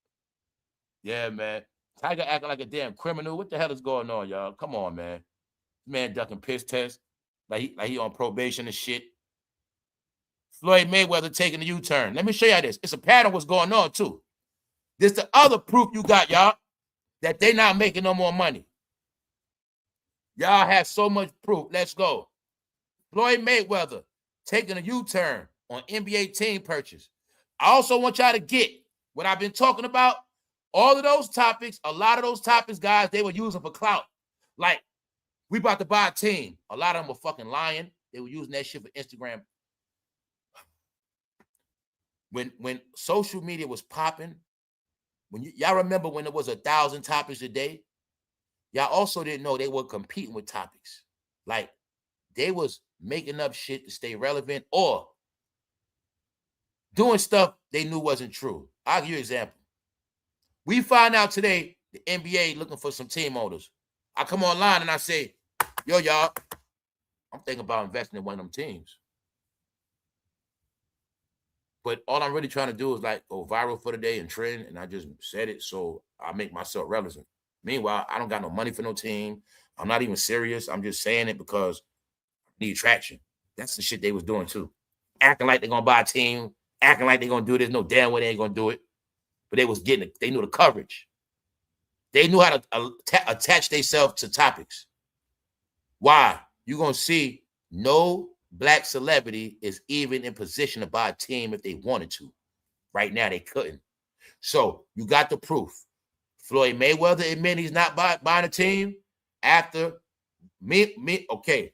Yeah, man. Tiger acting like a damn criminal. What the hell is going on, y'all? Come on, man. Man ducking piss test. Like he on probation and shit. Floyd Mayweather taking a U-turn. Let me show y'all this. It's a pattern what's going on, too. This the other proof you got, y'all, that they not making no more money. Y'all have so much proof. Let's go. Floyd Mayweather taking a U-turn on NBA team purchase. I also want y'all to get what I've been talking about. All of those topics, a lot of those topics, guys, they were using for clout. Like, we about to buy a team. A lot of them were fucking lying. They were using that shit for Instagram. When social media was popping, when y'all remember when there was 1,000 topics a day, y'all also didn't know they were competing with topics. Like, they was making up shit to stay relevant or doing stuff they knew wasn't true. I'll give you an example. We find out today the NBA looking for some team owners. I come online and I say, yo, y'all, I'm thinking about investing in one of them teams. But all I'm really trying to do is like go viral for the day and trend, and I just said it so I make myself relevant. Meanwhile, I don't got no money for no team. I'm not even serious. I'm just saying it because I need traction. That's the shit they was doing too. Acting like they're going to buy a team, acting like they're going to do this. No damn way they ain't going to do it. But they was getting it. They knew the coverage. They knew how to attach themselves to topics. Why? You're going to see no black celebrity is even in position to buy a team if they wanted to. Right now, they couldn't. So you got the proof. Floyd Mayweather admitted he's not buying a team after okay.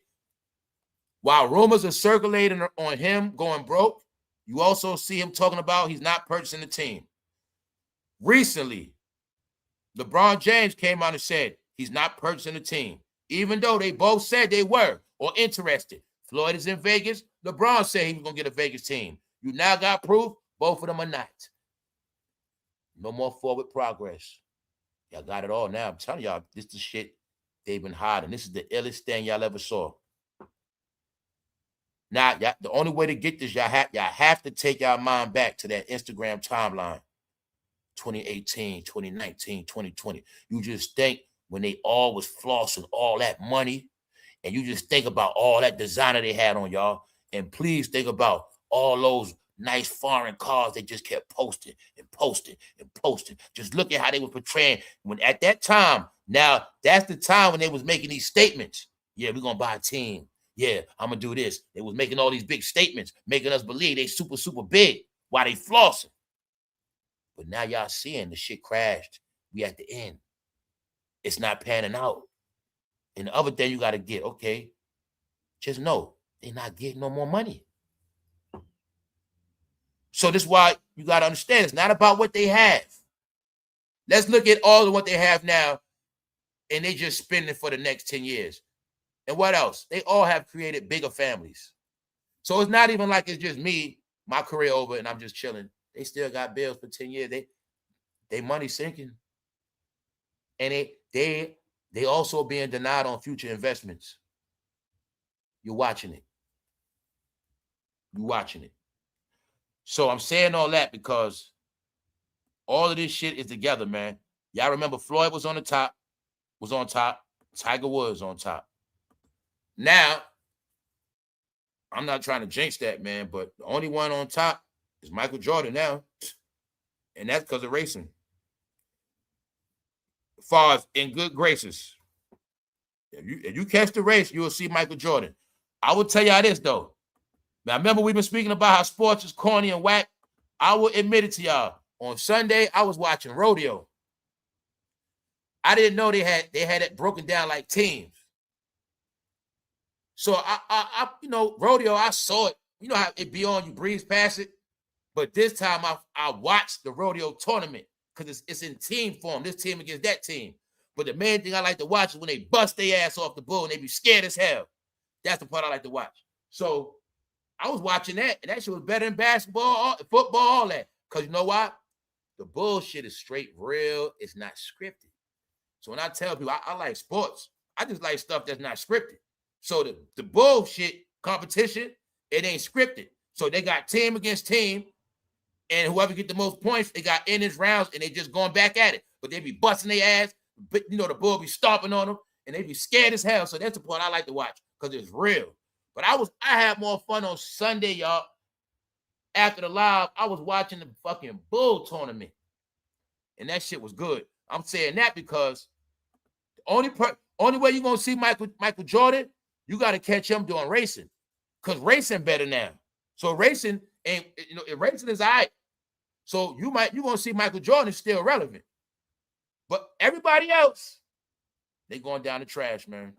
While rumors are circulating on him going broke, You also see him talking about he's not purchasing the team. Recently, LeBron James came out and said he's not purchasing the team, even though they both said they were or interested. Floyd is in Vegas. LeBron said he was going to get a Vegas team. You now got proof both of them are not. No more forward progress. Y'all got it all now. I'm telling y'all, this is the shit they've been hiding. This is the illest thing y'all ever saw. Now, the only way to get this, y'all have to take y'all mind back to that Instagram timeline. 2018, 2019, 2020. You just think when they all was flossing all that money, and you just think about all that designer they had on, y'all. And please think about all those nice foreign cars they just kept posting and posting and posting. Just look at how they were portraying when at that time. Now, that's the time when they was making these statements. Yeah, we're going to buy a team. Yeah, I'm going to do this. They was making all these big statements, making us believe they super, super big while they flossing. But now y'all seeing the shit crashed. We at the end. It's not panning out. And the other thing you got to get, okay, just know they're not getting no more money. So this is why you got to understand it's not about what they have. Let's look at all of what they have now, and they just spending for the next 10 years. And what else? They all have created bigger families. So it's not even like it's just me, my career over, and I'm just chilling. They still got bills for 10 years. They money sinking. And they also being denied on future investments. You're watching it. You're watching it. So I'm saying all that because all of this shit is together, man. Y'all remember Floyd was on top. Tiger Woods on top. Now, I'm not trying to jinx that, man, but the only one on top is Michael Jordan now. And that's because of racing. As far as in good graces, if you catch the race, you will see Michael Jordan. I will tell y'all this, though. Now, remember we've been speaking about how sports is corny and whack. I will admit it to y'all. On Sunday, I was watching rodeo. I didn't know they had it broken down like teams. So I rodeo, I saw it. You know how it be on, you breeze past it. But this time I watched the rodeo tournament because it's in team form. This team against that team. But the main thing I like to watch is when they bust their ass off the bull and they be scared as hell. That's the part I like to watch. So I was watching that, and that shit was better than basketball, football, all that. Because you know what? The bullshit is straight real. It's not scripted. So when I tell people I like sports, I just like stuff that's not scripted. So the bullshit competition, it ain't scripted. So they got team against team, and whoever get the most points, they got innings, rounds, and they just going back at it. But they be busting their ass. But the bull be stomping on them, and they be scared as hell. So that's the part I like to watch because it's real. But I had more fun on Sunday, y'all. After the live, I was watching the fucking bull tournament, and that shit was good. I'm saying that because the only way you're gonna see Michael Jordan, you got to catch him doing racing, because racing better now. So racing ain't, racing is all right. So you're gonna see Michael Jordan still relevant, but everybody else, they going down the trash, man.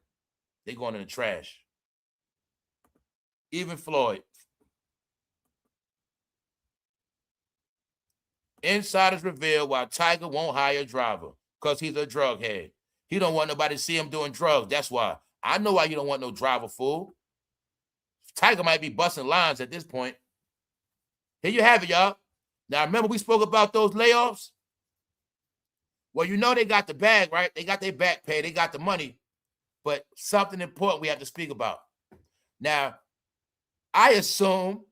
They going in the trash. Even Floyd. Insiders reveal why Tiger won't hire a driver, because he's a drug head. He don't want nobody to see him doing drugs. That's why. I know why you don't want no driver, fool. Tiger might be busting lines at this point. Here you have it, y'all. Now, remember we spoke about those layoffs? Well, they got the bag, right? They got their back pay. They got the money. But something important we have to speak about. Now, I assume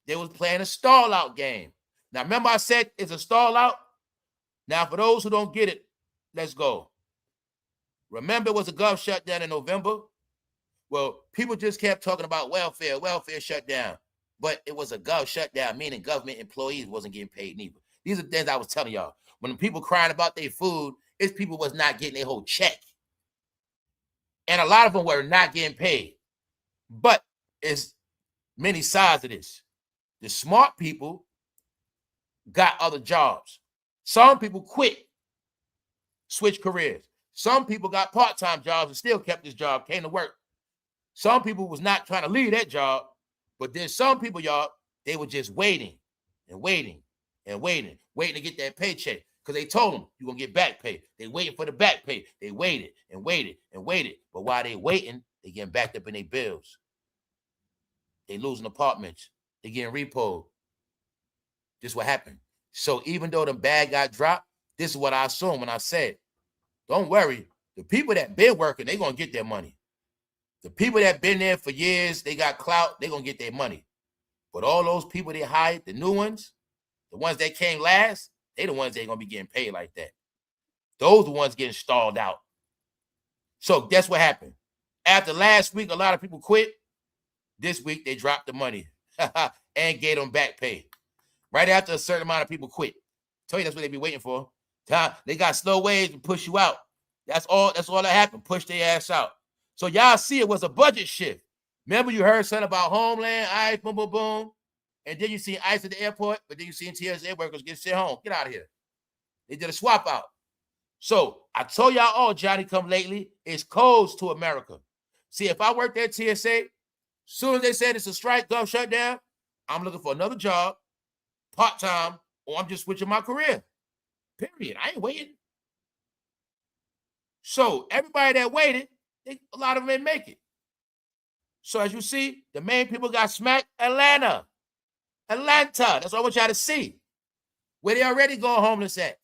they was playing a stall-out game. Now, remember I said it's a stall-out? Now, for those who don't get it, let's go. Remember it was a gov shutdown in November? Well, people just kept talking about welfare shutdown. But it was a gov shutdown, meaning government employees wasn't getting paid neither. These are things I was telling y'all. When people crying about their food, it's people was not getting their whole check. And a lot of them were not getting paid. But it's many sides of this. The smart people got other jobs. Some people quit, switched careers. Some people got part-time jobs and still kept this job, came to work. Some people was not trying to leave that job, but then some people, y'all, They were just waiting and waiting and waiting to get that paycheck. Because they told them, you're going to get back pay. They waiting for the back pay. They waited and waited and waited. But while they waiting, they getting backed up in their bills. They losing apartments. They getting repoed. This is what happened. So even though the bag got dropped, this is what I assumed when I said, don't worry. The people that been working, they going to get their money. The people that been there for years, they got clout, they going to get their money. But all those people they hired, the new ones, the ones that came last, they the ones that ain't going to be getting paid like that. Those the ones getting stalled out. So that's what happened. After last week, a lot of people quit. This week, they dropped the money and gave them back pay. Right after a certain amount of people quit. Tell you that's what they be waiting for. They got slow waves to push you out. That's all that happened. Push their ass out. So y'all see it was a budget shift. Remember you heard something about Homeland, ICE, boom, boom, boom. And then you see ICE at the airport, but then you see TSA workers get sent home. Get out of here. They did a swap out. So I told y'all all Johnny come lately is codes to America. See, if I worked at TSA, soon as they said it's a strike, gov shutdown, I'm looking for another job, part-time, or I'm just switching my career. Period. I ain't waiting. So everybody that waited, a lot of them didn't make it. So as you see, the main people got smacked. Atlanta. That's what I want y'all to see. Where they already going homeless at.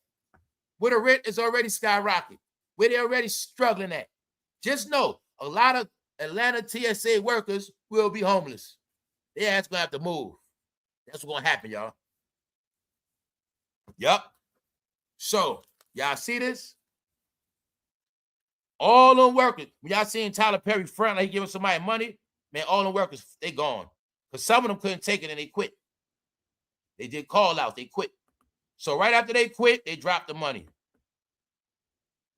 Where the rent is already skyrocketing. Where they already struggling at. Just know, a lot of Atlanta TSA workers will be homeless. Their ass gonna have to move. That's what's gonna happen, y'all. Yup. So, y'all see this? All them workers, when y'all seen Tyler Perry front like he giving somebody money, man, all them workers, they gone. Because some of them couldn't take it and they quit. They did call outs, they quit. So right after they quit, they dropped the money.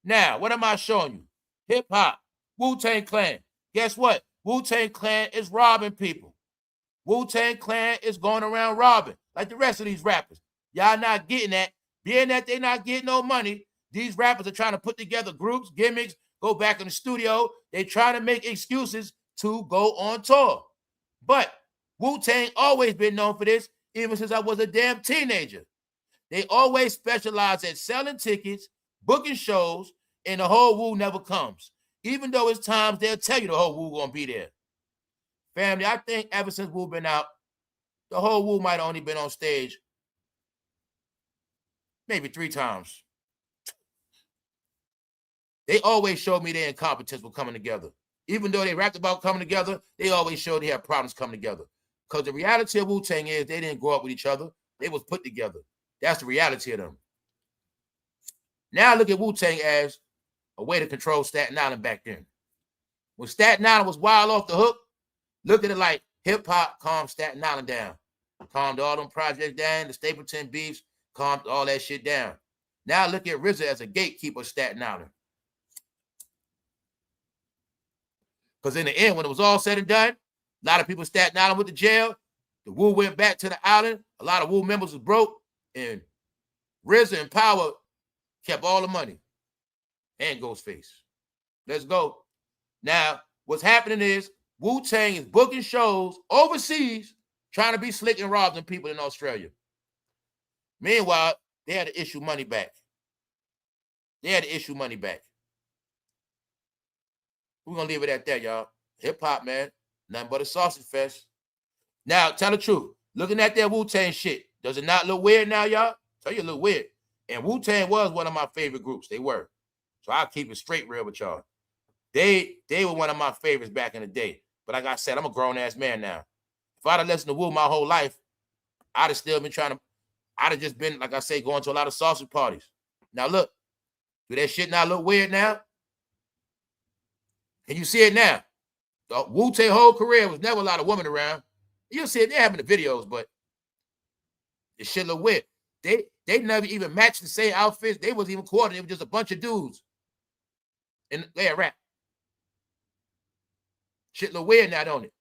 Now, what am I showing you? Hip-hop, Wu-Tang Clan. Guess what? Wu-Tang Clan is robbing people. Wu-Tang Clan is going around robbing, like the rest of these rappers. Y'all not getting that. Being that they not getting no money, these rappers are trying to put together groups, gimmicks, go back in the studio. They trying to make excuses to go on tour. But Wu-Tang always been known for this, even since I was a damn teenager. They always specialize at selling tickets, booking shows, and the whole Wu never comes. Even though it's times they'll tell you the whole Wu gonna be there. Family, I think ever since Wu been out, the whole Wu might have only been on stage maybe 3 times. They always showed me their incompetence with coming together. Even though they rapped about coming together, they always showed they had problems coming together. Because the reality of Wu-Tang is they didn't grow up with each other. They was put together. That's the reality of them. Now look at Wu-Tang as a way to control Staten Island back then. When Staten Island was wild off the hook, look at it like hip-hop calmed Staten Island down. Calmed all them projects down, the Stapleton beefs, calmed all that shit down. Now look at RZA as a gatekeeper of Staten Island. Because in the end, when it was all said and done, a lot of people in Staten Island went to jail. The Wu went back to the island. A lot of Wu members was broke. And RZA and Power kept all the money. And Ghostface. Let's go. Now, what's happening is Wu-Tang is booking shows overseas, trying to be slick and robbing people in Australia. Meanwhile, they had to issue money back. We're going to leave it at that, y'all. Hip-hop, man. Nothing but a sausage fest. Now, tell the truth. Looking at that Wu-Tang shit, does it not look weird now, y'all? Tell you it look weird. And Wu-Tang was one of my favorite groups. They were. So I'll keep it straight real with y'all. They were one of my favorites back in the day. But like I said, I'm a grown-ass man now. If I'd have listened to Wu my whole life, I'd have still been I'd have just been, like I say, going to a lot of sausage parties. Now, look. Do that shit not look weird now? Can you see it now? The Wu-Tang whole career was never a lot of women around. You'll see it. They're having the videos, but it shit look weird. They never even matched the same outfits. They wasn't even coordinated. It was just a bunch of dudes. And they a rap. Shit look weird now, don't it?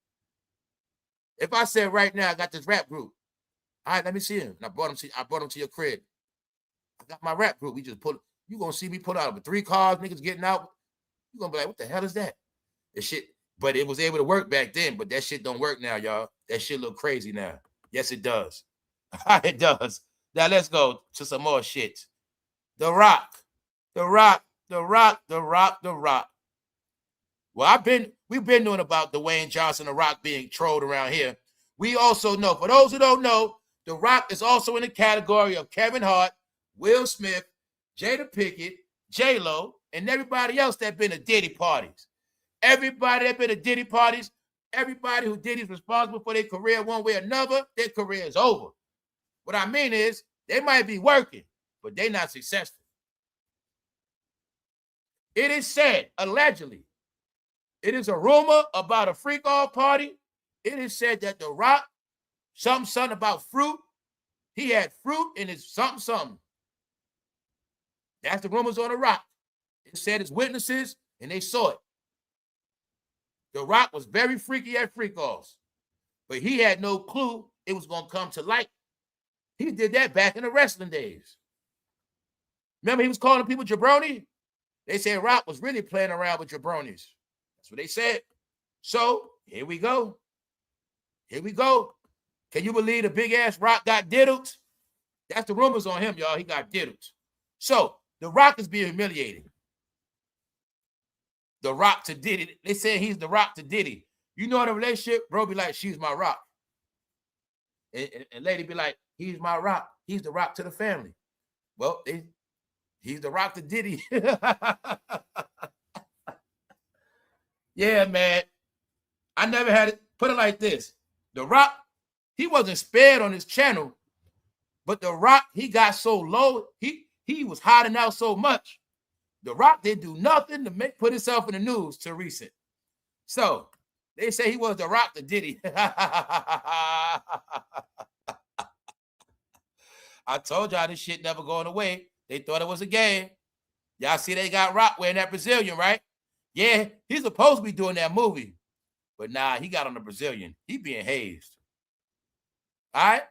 If I said right now I got this rap group, all right, let me see him. And I brought him to your crib. I got my rap group. We just put. You gonna see me put out with 3 cars, niggas getting out. You gonna be like, what the hell is that? This shit. But it was able to work back then. But that shit don't work now, y'all. That shit look crazy now. Yes, it does. It does. Now let's go to some more shit. The Rock. The Rock. The Rock. The Rock. The Rock. Well, we've been knowing about Dwayne Johnson, The Rock, being trolled around here. We also know, for those who don't know, The Rock is also in the category of Kevin Hart, Will Smith, Jada Pinkett, J-Lo, and everybody else that been at Diddy parties. Everybody that been at Diddy parties, everybody who Diddy's responsible for their career one way or another, their career is over. What I mean is, they might be working, but they're not successful. It is said, allegedly, it is a rumor about a freak-off party. It is said that The Rock, something about fruit. He had fruit in his something. That's the rumors on The Rock. It said his witnesses, and they saw it. The Rock was very freaky at freak-offs, but he had no clue it was going to come to light. He did that back in the wrestling days. Remember he was calling people jabroni? They said Rock was really playing around with jabronis. That's what they said. So, here we go. Here we go. Can you believe the big-ass Rock got diddled? That's the rumors on him, y'all. He got diddled. So, The Rock is being humiliated. The Rock to Diddy. They say he's The Rock to Diddy. You know in a relationship, bro be like, she's my rock. And lady be like, he's my rock. He's the rock to the family. Well, he's the rock to Diddy. Yeah, man. I never had it. Put it like this. The Rock, he wasn't spared on his channel, but The Rock, he got so low, he was hiding out so much. The Rock didn't do nothing to put himself in the news till recent. So they say he was The Rock to Diddy. I told y'all this shit never going away. They thought it was a game. Y'all see they got Rock wearing that Brazilian, right? Yeah, he's supposed to be doing that movie. But nah, he got on the Brazilian. He being hazed. All right?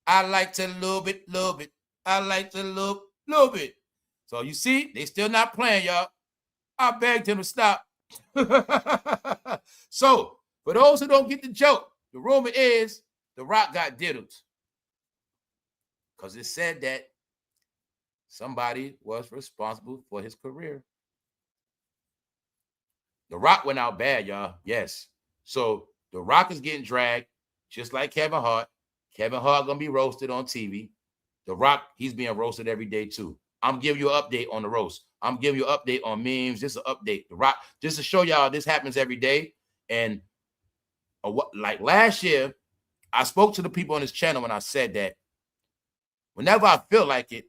I like to little bit. I like to little bit. So you see, they still not playing, y'all. I begged him to stop. So, for those who don't get the joke, the rumor is The Rock got diddled. Because it said that somebody was responsible for his career. The Rock went out bad, y'all. Yes. So The Rock is getting dragged, just like Kevin Hart. Kevin Hart gonna be roasted on TV. The Rock, he's being roasted every day too. I'm giving you an update on the roast. I'm giving you an update on memes. This is an update. The Rock, just to show y'all this happens every day. And like last year, I spoke to the people on this channel when I said that whenever I feel like it,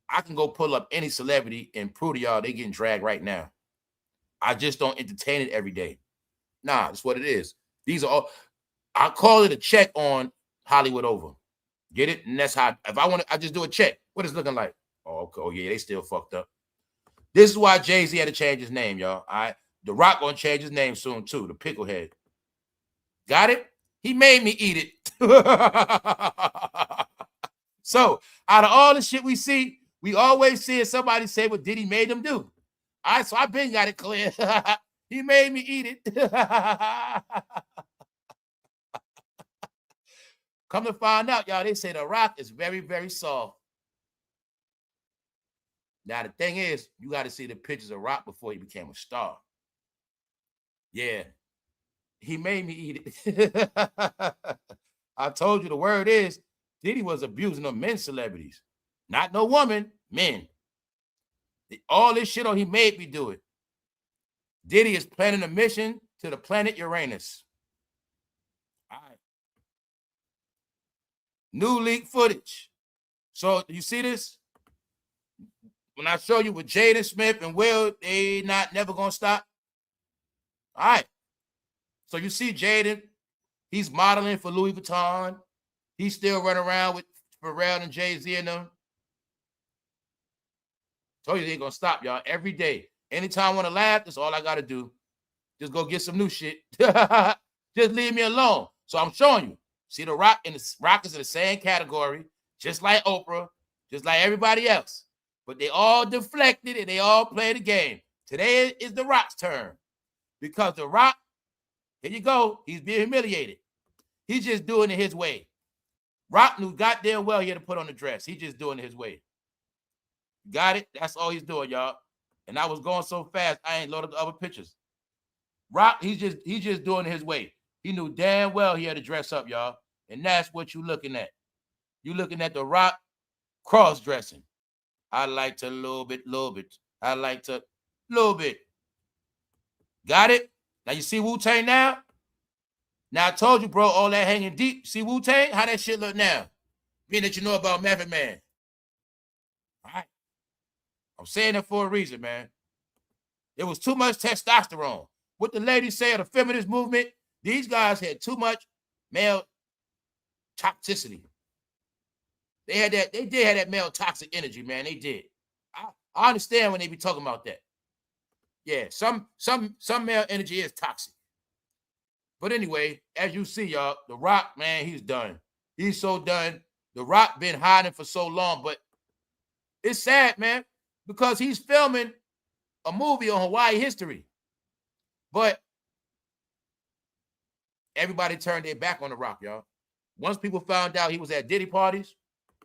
I can go pull up any celebrity and prove to y'all they getting dragged right now. I just don't entertain it every day. Nah, that's what it is. These are all, I call it a check on Hollywood over. Get it? And that's how, if I want to, I just do a check. What is it looking like? Oh, okay. Oh, yeah, they still fucked up. This is why Jay-Z had to change his name, y'all. All right. The Rock gonna change his name soon, too. The Picklehead. Got it? He made me eat it. So, out of all the shit we see, we always see somebody say what Diddy made them do. All right, so I've been got it clear. He made me eat it. Come to find out, y'all, they say The Rock is very, very soft. Now, the thing is, you got to see the pictures of Rock before he became a star. Yeah. He made me eat it. I told you the word is, Diddy was abusing them men celebrities. Not no woman, men. All this shit on he made me do it. Diddy is planning a mission to the planet Uranus. All right. New leak footage. So you see this? When I show you with Jaden Smith and Will, they never gonna stop. All right. So you see Jaden, he's modeling for Louis Vuitton. He's still running around with Pharrell and Jay-Z and them. Told you they ain't gonna stop, y'all. Every day. Anytime I want to laugh, that's all I gotta do. Just go get some new shit. Just leave me alone. So I'm showing you. See, The Rock and the Rock is in the same category, just like Oprah, just like everybody else. But they all deflected and they all play the game. Today is The Rock's turn. Because The Rock, here you go, he's being humiliated. He's just doing it his way. Rock knew goddamn well he had to put on the dress. He's just doing it his way. Got it? That's all he's doing, y'all. And I was going so fast, I ain't loaded the other pictures. Rock, he's just doing it his way. He knew damn well he had to dress up, y'all. And that's what you looking at. You looking at the Rock cross-dressing. I like to little bit. I like to little bit. Got it? Now you see Wu-Tang now? Now I told you, bro, all that hanging deep. See Wu-Tang? How that shit look now? Being that you know about Method Man. All right. I'm saying that for a reason, man. There was too much testosterone. What the ladies say of the feminist movement, these guys had too much male toxicity. They did have that male toxic energy, man. They did. I understand when they be talking about that. Yeah, some male energy is toxic. But anyway, as you see, y'all, The Rock, man, he's done. He's so done. The Rock been hiding for so long, but it's sad, man, because he's filming a movie on Hawaii history. But everybody turned their back on The Rock, y'all. Once people found out he was at Diddy parties,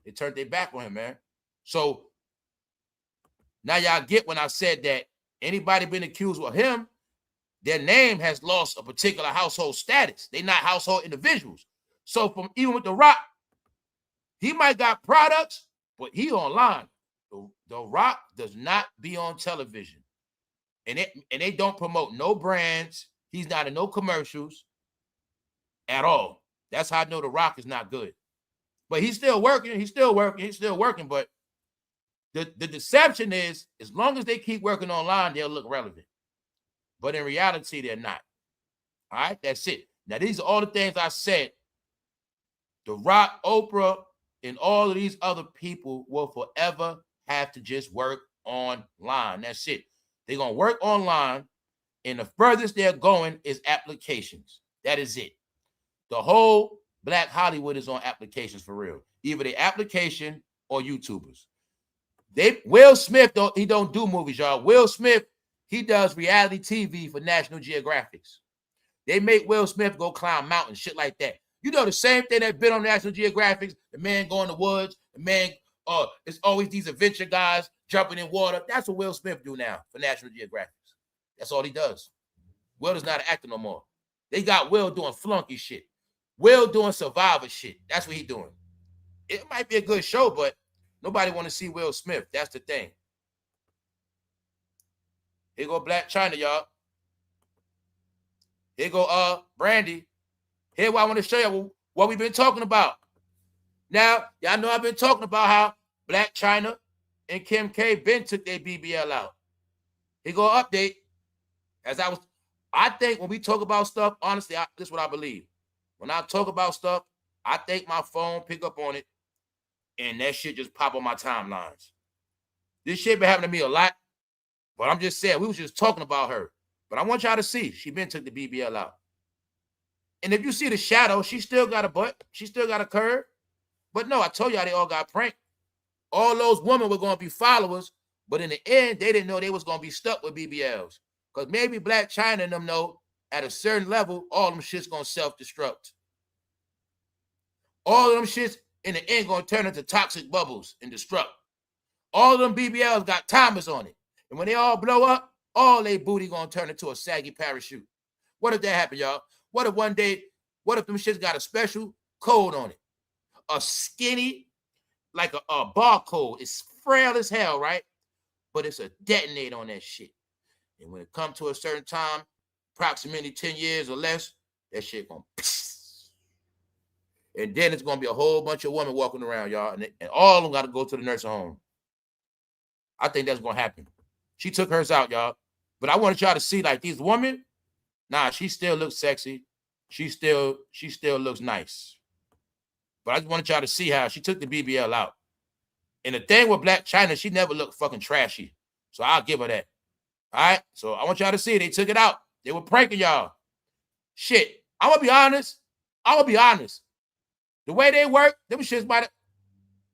they turned their back on him, man. So now y'all get when I said that anybody been accused of him, their name has lost a particular household status. They're not household individuals. So from even with The Rock, he might got products, but he online. The Rock does not be on television. And they don't promote no brands. He's not in no commercials at all. That's how I know The Rock is not good. But he's still working. He's still working. But the deception is, as long as they keep working online, they'll look relevant. But in reality, they're not. All right, that's it. Now, these are all the things I said. The Rock, Oprah, and all of these other people will forever have to just work online. That's it. They're going to work online, and the furthest they're going is applications. That is it. The whole Black Hollywood is on applications for real. Either the application or YouTubers. Will Smith, he don't do movies, y'all. Will Smith, he does reality TV for National Geographics. They make Will Smith go climb mountains, shit like that. You know the same thing that's been on National Geographics, the man go in the woods, the man, it's always these adventure guys jumping in water. That's what Will Smith do now for National Geographics. That's all he does. Will is not an actor no more. They got Will doing flunky shit. Will doing survivor shit. That's what he doing. It might be a good show, but nobody want to see Will Smith. That's the thing. Here go Black China, y'all. Here go Brandy. Here what I want to show you what we've been talking about. Now, y'all know I've been talking about how Black China and Kim K Ben took their BBL out. Here go update. I think when we talk about stuff, honestly, this is what I believe. When I talk about stuff, I think my phone pick up on it, and that shit just pop on my timelines. This shit been happening to me a lot, but I'm just saying, we was just talking about her. But I want y'all to see, she been took the BBL out. And if you see the shadow, she still got a butt. She still got a curve. But no, I told y'all they all got pranked. All those women were going to be followers, but in the end, they didn't know they was going to be stuck with BBLs. Because maybe Black China and them know at a certain level, all them shit's going to self-destruct. All of them shits in the end going to turn into toxic bubbles and destruct. All of them BBLs got timers on it. And when they all blow up, all they booty going to turn into a saggy parachute. What if that happened, y'all? What if one day, what if them shits got a special code on it? A skinny, like a barcode. It's frail as hell, right? But it's a detonator on that shit. And when it comes to a certain time, approximately 10 years or less, that shit gonna pss. And then it's gonna be a whole bunch of women walking around, y'all, and all of them gotta go to the nursing home. I think that's gonna happen. She took hers out, y'all. But I wanted y'all to see, like, these women, nah, she still looks sexy. She still looks nice. But I just wanted y'all to see how she took the BBL out. And the thing with Black China, she never looked fucking trashy. So I'll give her that. All right? So I want y'all to see they took it out. They were pranking y'all. Shit. I'm going to be honest. The way they work, them shits might have...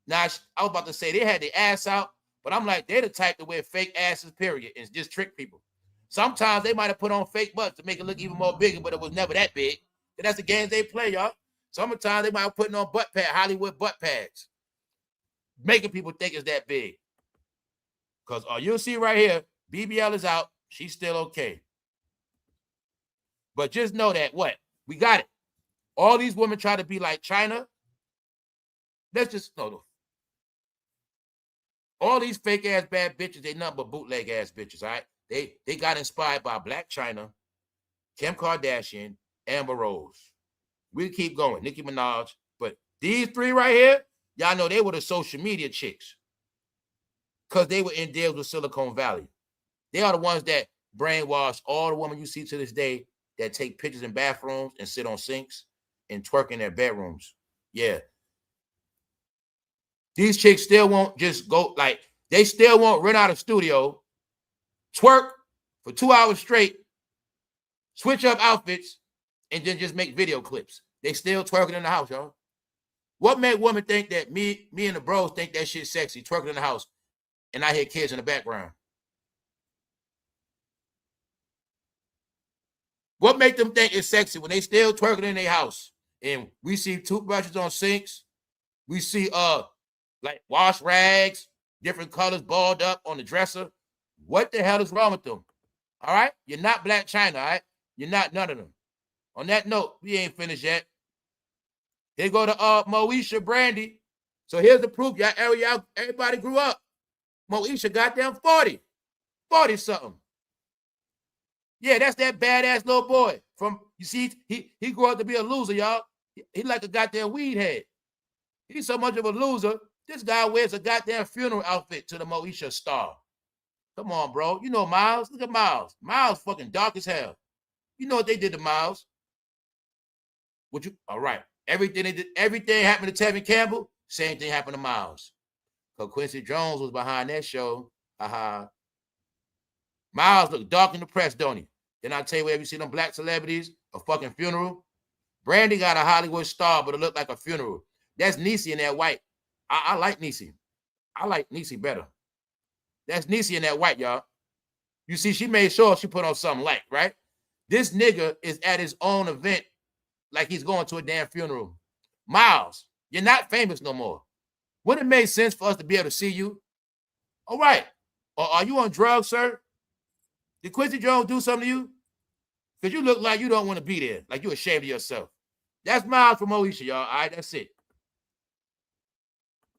Now, I was about to say they had their ass out, but I'm like, they're the type to wear fake asses, period, and just trick people. Sometimes they might have put on fake butts to make it look even more bigger, but it was never that big. And that's the games they play, y'all. Summertime, they might be putting on butt pads, Hollywood butt pads, making people think it's that big. Because you'll see right here, BBL is out. She's still okay. But just know that what? We got it. All these women try to be like China. Let's just know. All these fake ass bad bitches, they nothing but bootleg ass bitches, all right? They got inspired by Black China, Kim Kardashian, Amber Rose. We keep going, Nicki Minaj. But these three right here, y'all know they were the social media chicks. Because they were in deals with Silicon Valley. They are the ones that brainwash all the women you see to this day that take pictures in bathrooms and sit on sinks and twerk in their bedrooms. Yeah. These chicks still won't just go, like, they still won't rent out a studio, twerk for 2 hours straight, switch up outfits, and then just make video clips. They still twerking in the house, y'all. What made women think that me and the bros think that shit's sexy, twerking in the house, and I hear kids in the background? What make them think it's sexy when they still twerking in their house? And we see toothbrushes on sinks. We see like wash rags, different colors balled up on the dresser. What the hell is wrong with them? All right? You're not Black China, all right? You're not none of them. On that note, we ain't finished yet. Here go to MOESHA Brandy. So here's the proof. Y'all, everybody grew up. MOESHA goddamn 40. 40-something. Yeah, that's that badass little boy. From, you see, he grew up to be a loser, y'all. He like a goddamn weed head. He's so much of a loser. This guy wears a goddamn funeral outfit to the MOESHA star. Come on, bro. You know Miles. Look at Miles. Miles fucking dark as hell. You know what they did to Miles? Would you? All right. Everything they did, everything happened to Tevin Campbell. Same thing happened to Miles. Because Quincy Jones was behind that show. Haha. Miles look dark in the press, don't he? Then I tell you, wherever you see them black celebrities, a fucking funeral. Brandy got a Hollywood star, but it looked like a funeral. That's Niecy in that white. I like Niecy. I like Niecy better. That's Niecy in that white, y'all. You see, she made sure she put on something light, right? This nigga is at his own event like he's going to a damn funeral. Miles, you're not famous no more. Wouldn't it make sense for us to be able to see you? All right. Or are you on drugs, sir? Did Quincy Jones do something to you? Because you look like you don't want to be there, like you're ashamed of yourself. That's Miles from MOESHA, y'all. All right, that's it.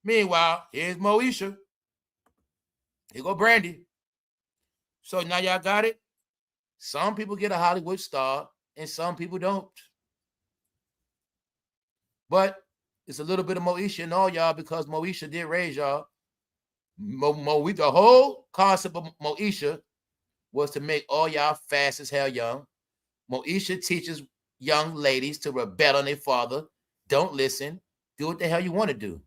Meanwhile, here's MOESHA. Here go Brandy. So now y'all got it? Some people get a Hollywood star and some people don't. But it's a little bit of MOESHA in all y'all because MOESHA did raise y'all. The whole concept of MOESHA was to make all y'all fast as hell young. MOESHA teaches young ladies to rebel on their father. Don't listen. Do what the hell you want to do.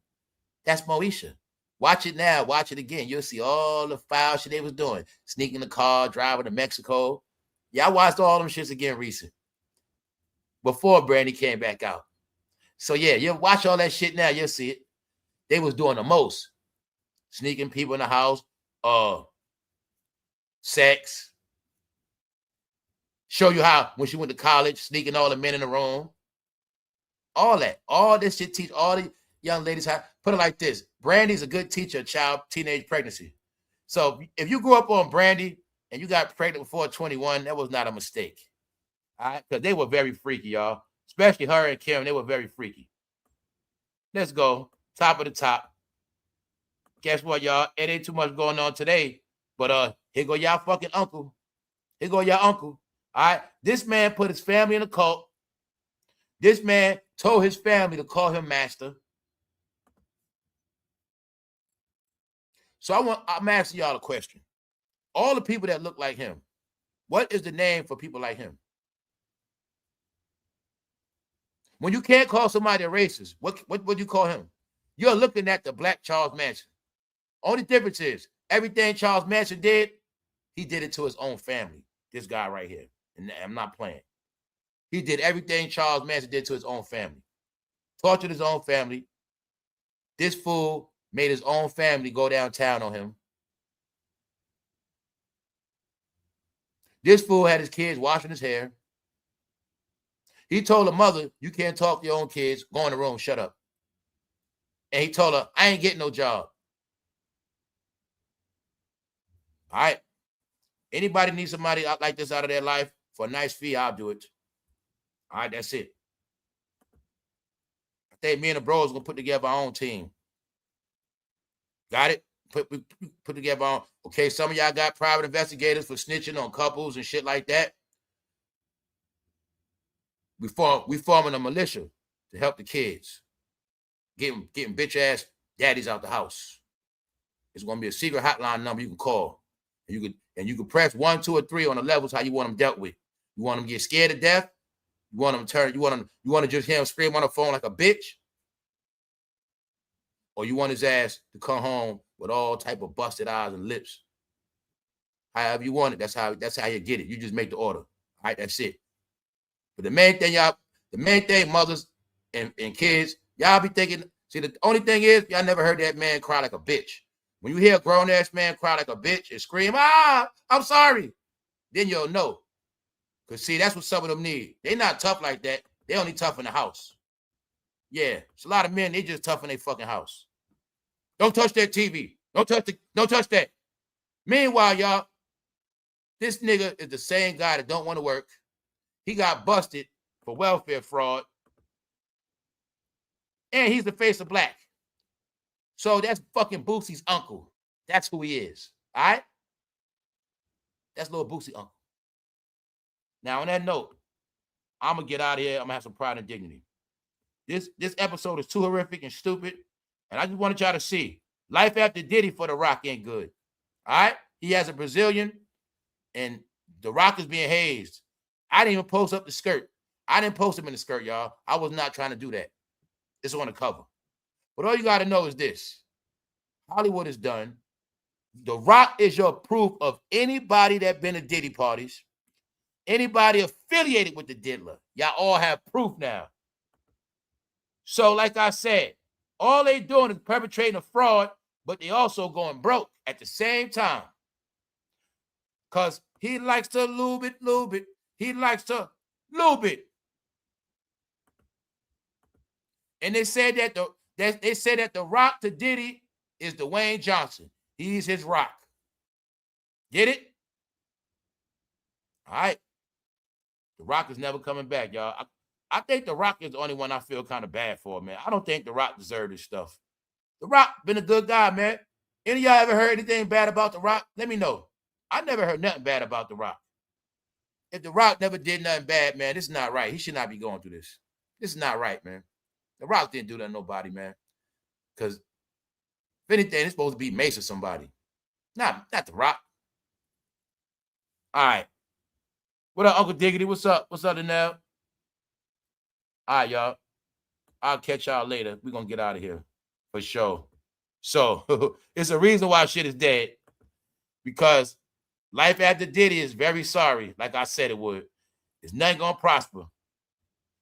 That's MOESHA. Watch it now. Watch it again. You'll see all the foul shit they was doing. Sneaking the car, driving to Mexico. Yeah, I watched all them shits again recent. Before Brandy came back out. So yeah, you watch all that shit now. You'll see it. They was doing the most. Sneaking people in the house. Sex. Show you how when she went to college, sneaking all the men in the room. All that. All this shit teach all the young ladies how. Put it like this. Brandy's a good teacher of teenage pregnancy. So if you grew up on Brandy and you got pregnant before 21, that was not a mistake. All right? Because they were very freaky, y'all. Especially her and Kim, they were very freaky. Let's go. Top of the top. Guess what, y'all? It ain't too much going on today. But here go y'all fucking uncle. Here go y'all uncle. All right? This man put his family in a cult. This man told his family to call him master. So I'm asking y'all a question. All the people that look like him, what is the name for people like him? When you can't call somebody a racist, what would you call him? You're looking at the Black Charles Manson. Only difference is everything Charles Manson did, he did it to his own family. This guy right here. And I'm not playing. He did everything Charles Manson did to his own family. Tortured his own family. This fool made his own family go downtown on him. This fool had his kids washing his hair. He told the mother, you can't talk to your own kids. Go in the room, shut up. And he told her, I ain't getting no job. All right. Anybody needs somebody out like this out of their life for a nice fee, I'll do it. All right, that's it. I think me and the bros gonna put together our own team. Got it? Put together our own. Okay, some of y'all got private investigators for snitching on couples and shit like that. We forming a militia to help the kids. Getting bitch ass daddies out the house. It's gonna be a secret hotline number you can call. And you can press 1, 2, or 3 on the levels how you want them dealt with. You want them to get scared to death. You want them to turn. You want to just hear him scream on the phone like a bitch, or you want his ass to come home with all type of busted eyes and lips. However you want it, that's how you get it. You just make the order. All right, that's it. But the main thing, mothers and kids, y'all be thinking. See, the only thing is, y'all never heard that man cry like a bitch. When you hear a grown-ass man cry like a bitch and scream, I'm sorry, then you'll know. Because, see, that's what some of them need. They not tough like that. They only tough in the house. Yeah, it's a lot of men, they just tough in their fucking house. Don't touch that TV. Don't touch that. Meanwhile, y'all, this nigga is the same guy that don't want to work. He got busted for welfare fraud. And he's the face of black. So that's fucking Boosie's uncle. That's who he is. All right? That's little Boosie uncle. Now, on that note, I'm going to get out of here. I'm going to have some pride and dignity. This episode is too horrific and stupid. And I just wanted y'all to see. Life after Diddy for The Rock ain't good. All right? He has a Brazilian. And The Rock is being hazed. I didn't even post up the skirt. I didn't post him in the skirt, y'all. I was not trying to do that. It's on the cover. But all you got to know is this. Hollywood is done. The Rock is your proof of anybody that been to Diddy parties. Anybody affiliated with the diddler. Y'all all have proof now. So like I said, all they doing is perpetrating a fraud, but they also going broke at the same time. Because he likes to lube it. He likes to lube it. And they said that the Rock to Diddy is Dwayne Johnson. He's his Rock. Get it? All right. The Rock is never coming back, y'all. I think The Rock is the only one I feel kind of bad for, man. I don't think The Rock deserves this stuff. The Rock been a good guy, man. Any of y'all ever heard anything bad about The Rock? Let me know. I never heard nothing bad about The Rock. If The Rock never did nothing bad, man, this is not right. He should not be going through this. This is not right, man. The Rock didn't do that to nobody, man. Because if anything, it's supposed to be Mace or somebody. Not The Rock. All right. What up, Uncle Diggity? What's up? What's up, now? All right, y'all. I'll catch y'all later. We're going to get out of here for sure. So, it's a reason why shit is dead. Because life after Diddy is very sorry, like I said it would. It's nothing going to prosper.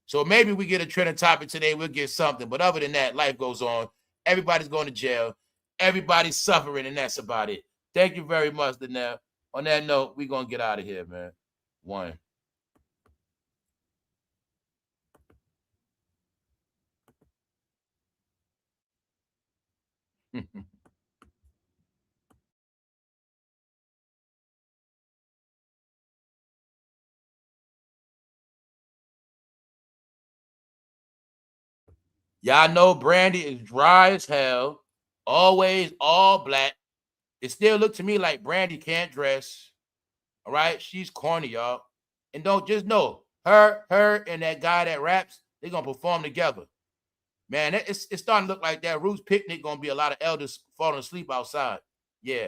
So maybe we get a trending topic today. We'll get something. But other than that, life goes on. Everybody's going to jail. Everybody's suffering, and that's about it. Thank you very much, Danelle. On that note, we're going to get out of here, man. One. Y'all know Brandy is dry as hell. Always all black. It still looked to me like Brandy can't dress. All right? She's corny, y'all. And don't just know, her and that guy that raps, they're going to perform together. Man, it's starting to look like that Roots picnic going to be a lot of elders falling asleep outside. Yeah.